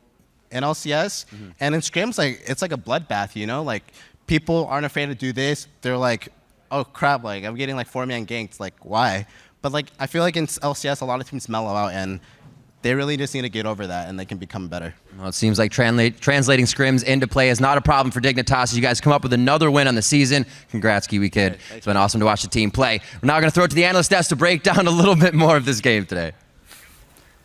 LCS, and in scrims like it's like a bloodbath. Like people aren't afraid to do this. They're like, oh crap, like I'm getting like 4-man ganked, like why? But like I feel like in LCS a lot of teams mellow out, and they really just need to get over that, and they can become better. Well, it seems like translating scrims into play is not a problem for Dignitas. You guys come up with another win on the season. Congrats, Kiwi Kid. It's been awesome to watch the team play. We're now going to throw it to the analyst desk to break down a little bit more of this game today.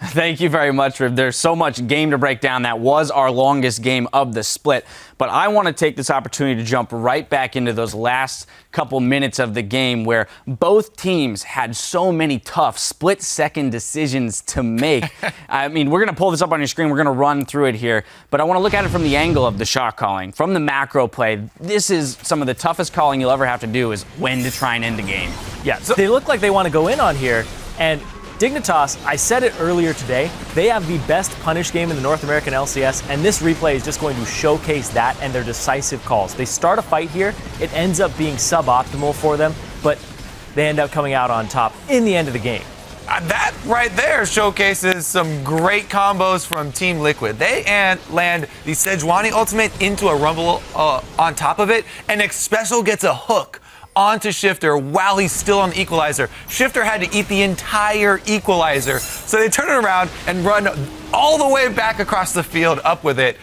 Thank you very much, Riv. There's so much game to break down. That was our longest game of the split. But I want to take this opportunity to jump right back into those last couple minutes of the game where both teams had so many tough split-second decisions to make. I mean, we're going to pull this up on your screen. We're going to run through it here. But I want to look at it from the angle of the shot calling. From the macro play, this is some of the toughest calling you'll ever have to do is when to try and end a game. Yeah, so they look like they want to go in on here. And Dignitas, I said it earlier today, they have the best punish game in the North American LCS, and this replay is just going to showcase that and their decisive calls. They start a fight here, it ends up being suboptimal for them, but they end up coming out on top in the end of the game. That right there showcases some great combos from Team Liquid. They land the Sejuani ultimate into a Rumble on top of it, and Xpecial gets a hook onto Shifter while he's still on the equalizer. Shifter had to eat the entire equalizer. So they turn it around and run all the way back across the field up with it.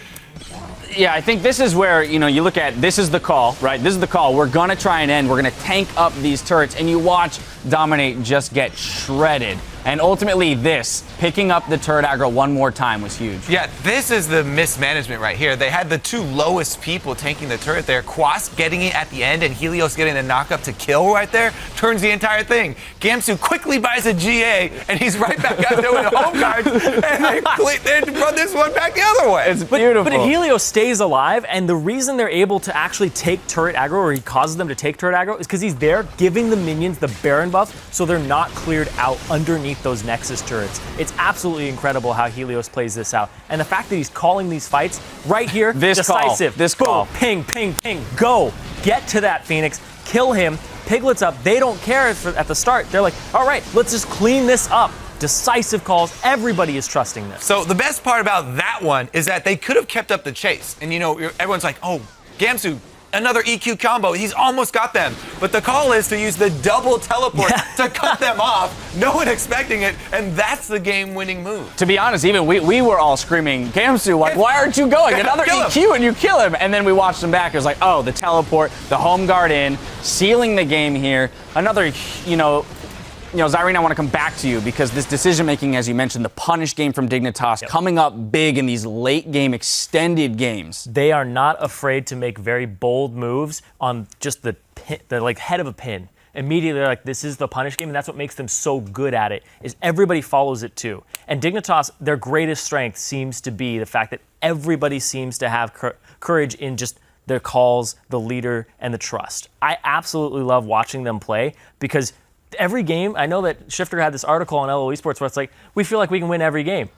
Yeah, I think this is where, you look at, this is the call, right? This is the call. We're going to try and end. We're going to tank up these turrets, and you watch Dominate just get shredded. And ultimately this, picking up the turret aggro one more time was huge. Yeah, this is the mismanagement right here. They had the two lowest people tanking the turret there. Quas getting it at the end and Helios getting the knock-up to kill right there turns the entire thing. Gamsu quickly buys a GA, and he's right back out there with the home guards, and they run this one back the other way. It's beautiful. But Helios stays alive, and the reason they're able to actually take turret aggro, or he causes them to take turret aggro, is because he's there giving the minions the Baron buff, so they're not cleared out underneath those Nexus turrets. It's absolutely incredible how Helios plays this out. And the fact that he's calling these fights right here, decisive. This boom, call. Ping, ping, ping, go. Get to that Phoenix, kill him, Piglet's up. They don't care at the start. They're like, all right, let's just clean this up. Decisive calls. Everybody is trusting this. So the best part about that one is that they could have kept up the chase. And everyone's like, oh, Gamsu, another EQ combo. He's almost got them. But the call is to use the double teleport to cut them off. No one expecting it, and that's the game-winning move. To be honest, even we were all screaming, Gamsu, like, why aren't you going? Another EQ and you kill him. And then we watched him back. It was like, oh, the teleport, the home guard in, sealing the game here. Another, Zyrene, I want to come back to you because this decision-making, as you mentioned, the punish game from Dignitas coming up big in these late-game extended games. They are not afraid to make very bold moves on just the head of a pin. Immediately, they're like, this is the punish game, and that's what makes them so good at it, is everybody follows it too. And Dignitas, their greatest strength seems to be the fact that everybody seems to have courage in just their calls, the leader, and the trust. I absolutely love watching them play because every game, I know that Shifter had this article on LO Esports where it's like, we feel like we can win every game.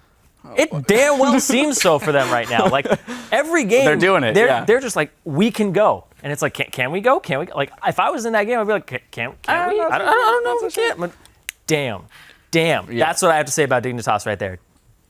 It damn well seems so for them right now. Like, every game, they're doing it. They're just like, we can go. And it's like, can we go? Can we go? Like, if I was in that game, I'd be like, can we? I don't know if we can. But damn. That's what I have to say about Dignitas right there.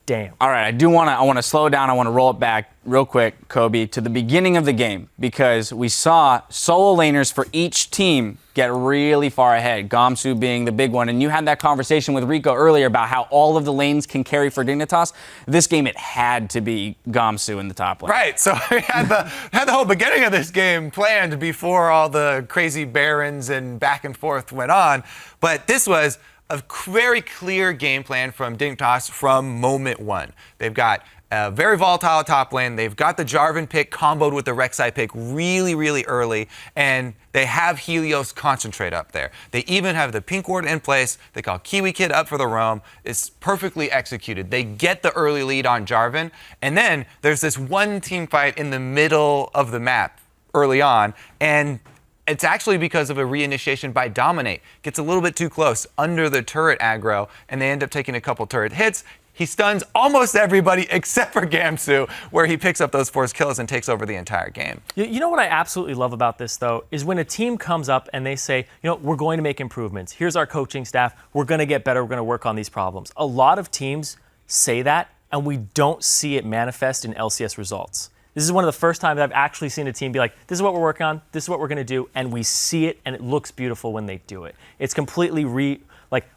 Damn. All right, I want to slow down. I want to roll it back real quick, Kobe, to the beginning of the game, because we saw solo laners for each team get really far ahead, Gamsu being the big one. And you had that conversation with Rico earlier about how all of the lanes can carry for Dignitas. This game, it had to be Gamsu in the top lane. Right, so we had the whole beginning of this game planned before all the crazy barons and back and forth went on. But this was a very clear game plan from Dignitas from moment one. They've got a very volatile top lane. They've got the Jarvan pick comboed with the Rek'Sai pick really, really early, and they have Helios concentrate up there. They even have the pink ward in place. They call Kiwi Kid up for the roam. It's perfectly executed. They get the early lead on Jarvan, and then there's this one team fight in the middle of the map early on, and it's actually because of a reinitiation by Dominate. Gets a little bit too close under the turret aggro, and they end up taking a couple turret hits. He stuns almost everybody except for Gamsu, where he picks up those forced kills and takes over the entire game. You know what I absolutely love about this, though, is when a team comes up and they say, we're going to make improvements. Here's our coaching staff. We're going to get better. We're going to work on these problems. A lot of teams say that, and we don't see it manifest in LCS results. This is one of the first times I've actually seen a team be like, this is what we're working on, this is what we're going to do, and we see it, and it looks beautiful when they do it. It's completely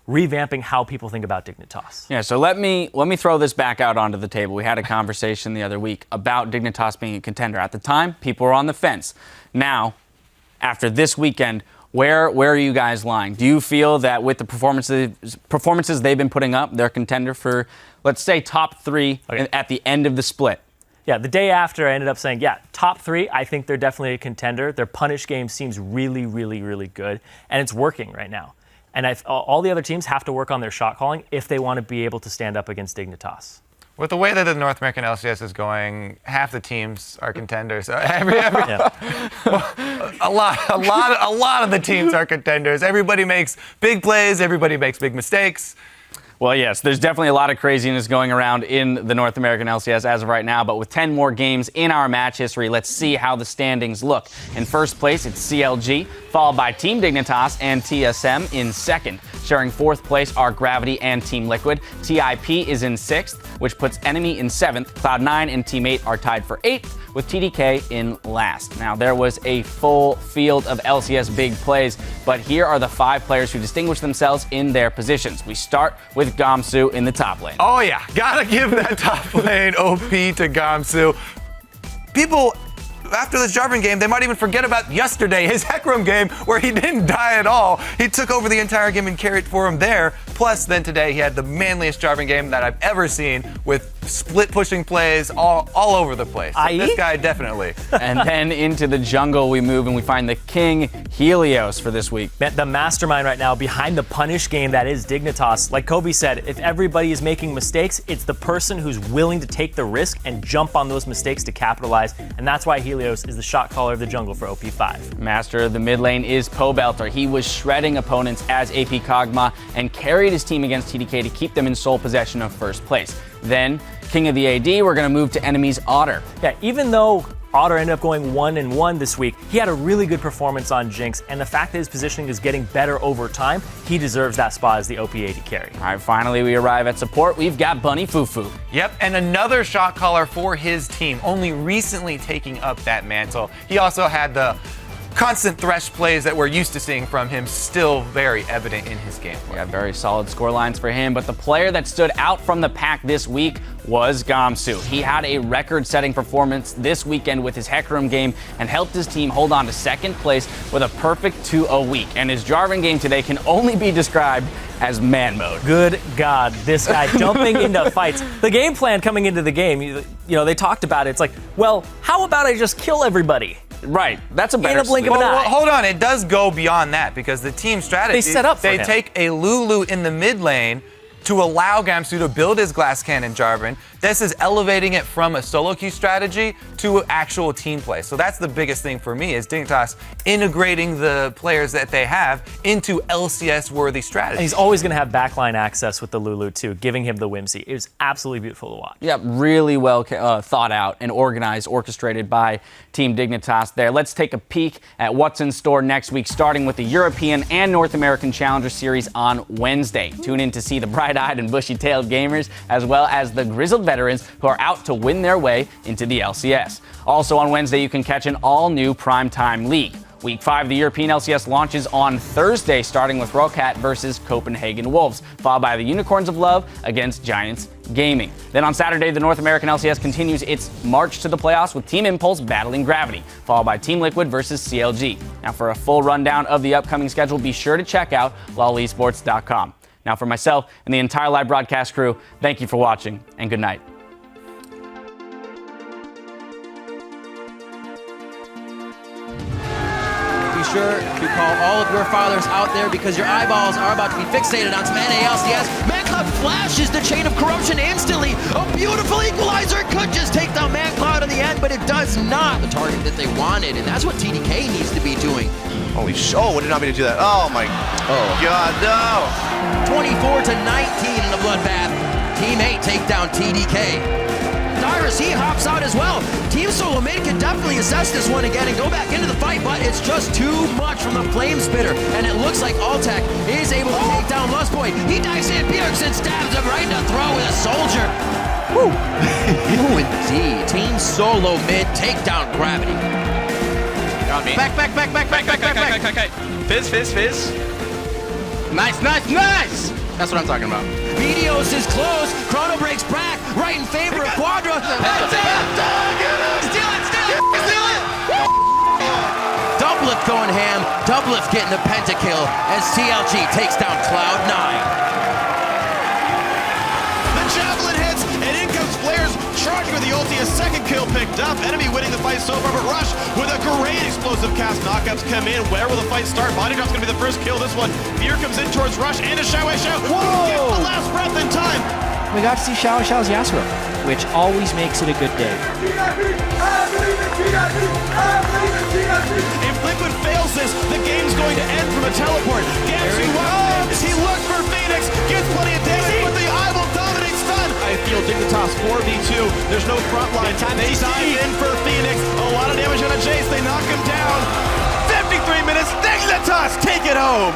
revamping how people think about Dignitas. Yeah, so let me throw this back out onto the table. We had a conversation the other week about Dignitas being a contender. At the time, people were on the fence. Now, after this weekend, where are you guys lying? Do you feel that with the performances they've been putting up, they're a contender for, let's say, top 3 at the end of the split? Yeah, the day after, I ended up saying, top 3, I think they're definitely a contender. Their punish game seems really, really, really good, and it's working right now. And all the other teams have to work on their shot calling if they want to be able to stand up against Dignitas. With the way that the North American LCS is going, half the teams are contenders. A lot of the teams are contenders. Everybody makes big plays. Everybody makes big mistakes. Well, yes, there's definitely a lot of craziness going around in the North American LCS as of right now, but with 10 more games in our match history, let's see how the standings look. In first place, it's CLG, followed by Team Dignitas and TSM in second. Sharing fourth place are Gravity and Team Liquid. TIP is in sixth, which puts Enemy in seventh. Cloud9 and Team 8 are tied for eighth, with TDK in last. Now, there was a full field of LCS big plays, but here are the 5 players who distinguished themselves in their positions. We start with Gamsu in the top lane. Oh yeah, gotta give that top lane OP to Gamsu. People, after this Jarvan game, they might even forget about yesterday, his Hecarim game, where he didn't die at all. He took over the entire game and carried for him there. Plus, then today, he had the manliest Jarvan game that I've ever seen, with split pushing plays all over the place. So this guy definitely. And then into the jungle we move, and we find the king, Helios, for this week. The mastermind right now behind the punish game that is Dignitas. Like Kobe said, if everybody is making mistakes, it's the person who's willing to take the risk and jump on those mistakes to capitalize. And that's why Helios is the shot caller of the jungle for OP5. Master of the mid lane is Pobelter. He was shredding opponents as AP Kog'Maw and carried his team against TDK to keep them in sole possession of first place. Then, King of the AD, we're going to move to Enemy's Otter. Yeah, even though Otter ended up going 1-1 this week, he had a really good performance on Jinx, and the fact that his positioning is getting better over time, he deserves that spot as the OP AD carry. All right, finally we arrive at support. We've got Bunny Fufu. Yep, and another shot caller for his team, only recently taking up that mantle. He also had the constant thresh plays that we're used to seeing from him still very evident in his game. We got very solid score lines for him, but the player that stood out from the pack this week was Gamsu. He had a record-setting performance this weekend with his Hecarim game and helped his team hold on to second place with a perfect 2-0 week. And his Jarvan game today can only be described as man mode. Good God, this guy jumping into fights. The game plan coming into the game, they talked about it. It's like, well, how about I just kill everybody? Right, that's a better in a blink of an eye. Well, hold on, it does go beyond that because the team strategy, they set up for him. take a Lulu in the mid lane, to allow Gamsu to build his glass cannon Jarvan. This is elevating it from a solo queue strategy to actual team play. So that's the biggest thing for me is Dignitas integrating the players that they have into LCS-worthy strategies. And he's always going to have backline access with the Lulu too, giving him the whimsy. It was absolutely beautiful to watch. Yep, really well thought out and organized, orchestrated by Team Dignitas there. Let's take a peek at what's in store next week, starting with the European and North American Challenger Series on Wednesday. Tune in to see the bright-eyed and bushy-tailed gamers, as well as the grizzled veterans who are out to win their way into the LCS. Also on Wednesday, you can catch an all-new primetime league. Week 5 of the European LCS launches on Thursday, starting with Rokat versus Copenhagen Wolves, followed by the Unicorns of Love against Giants Gaming. Then on Saturday, the North American LCS continues its march to the playoffs with Team Impulse battling Gravity, followed by Team Liquid versus CLG. Now for a full rundown of the upcoming schedule, be sure to check out lolesports.com. Now for myself and the entire live broadcast crew, thank you for watching and good night. Sure to call all of your fathers out there because your eyeballs are about to be fixated on some NA LCS. ManCloud flashes the chain of corruption instantly. A beautiful equalizer could just take down ManCloud in the end, but it does not. The target that they wanted, and that's what TDK needs to be doing. Holy shit. Oh, did not mean to do that. Oh my God, no. 24-19 in the bloodbath. Team 8 take down TDK. Dyrus, he hops out as well. Team Solo Mid can definitely assess this one again and go back into the fight, but it's just too much from the Flame Spitter. And it looks like Altec is able to take down Lustboy. He dives in, Bjergsen stabs him right in the throat with a soldier. Woo! Oh, indeed. Team Solo Mid take down Gravity. Got me. Back. Fizz. Nice! That's what I'm talking about. Meteos is close. Chrono breaks back right in favor of Quadra. Steal it! Doublelift going ham. Doublelift getting the pentakill as CLG takes down Cloud9. The javelin hits, and in comes Flares, charging with the ulti. A second kill picked up. Enemy winning the fight so far, but Rush with a great explosive cast. Knockouts come in. Where will the fight start? Body Drop's going to be the first kill this one. Fear comes in towards Rush and a Xiao. Whoa! Gets the last breath in time. We got to see Xiao's Yasuo, which always makes it a good day. If Liquid fails this, the game's going to end from a teleport. Gamsu comes. He looks for Phoenix, gets plenty of damage, but the eyeball dominates stun. I feel Dignitas 4v2. There's no front line. They dive in for Phoenix. A lot of damage on a Jace. They knock him down. 53 minutes. Dignitas take it home.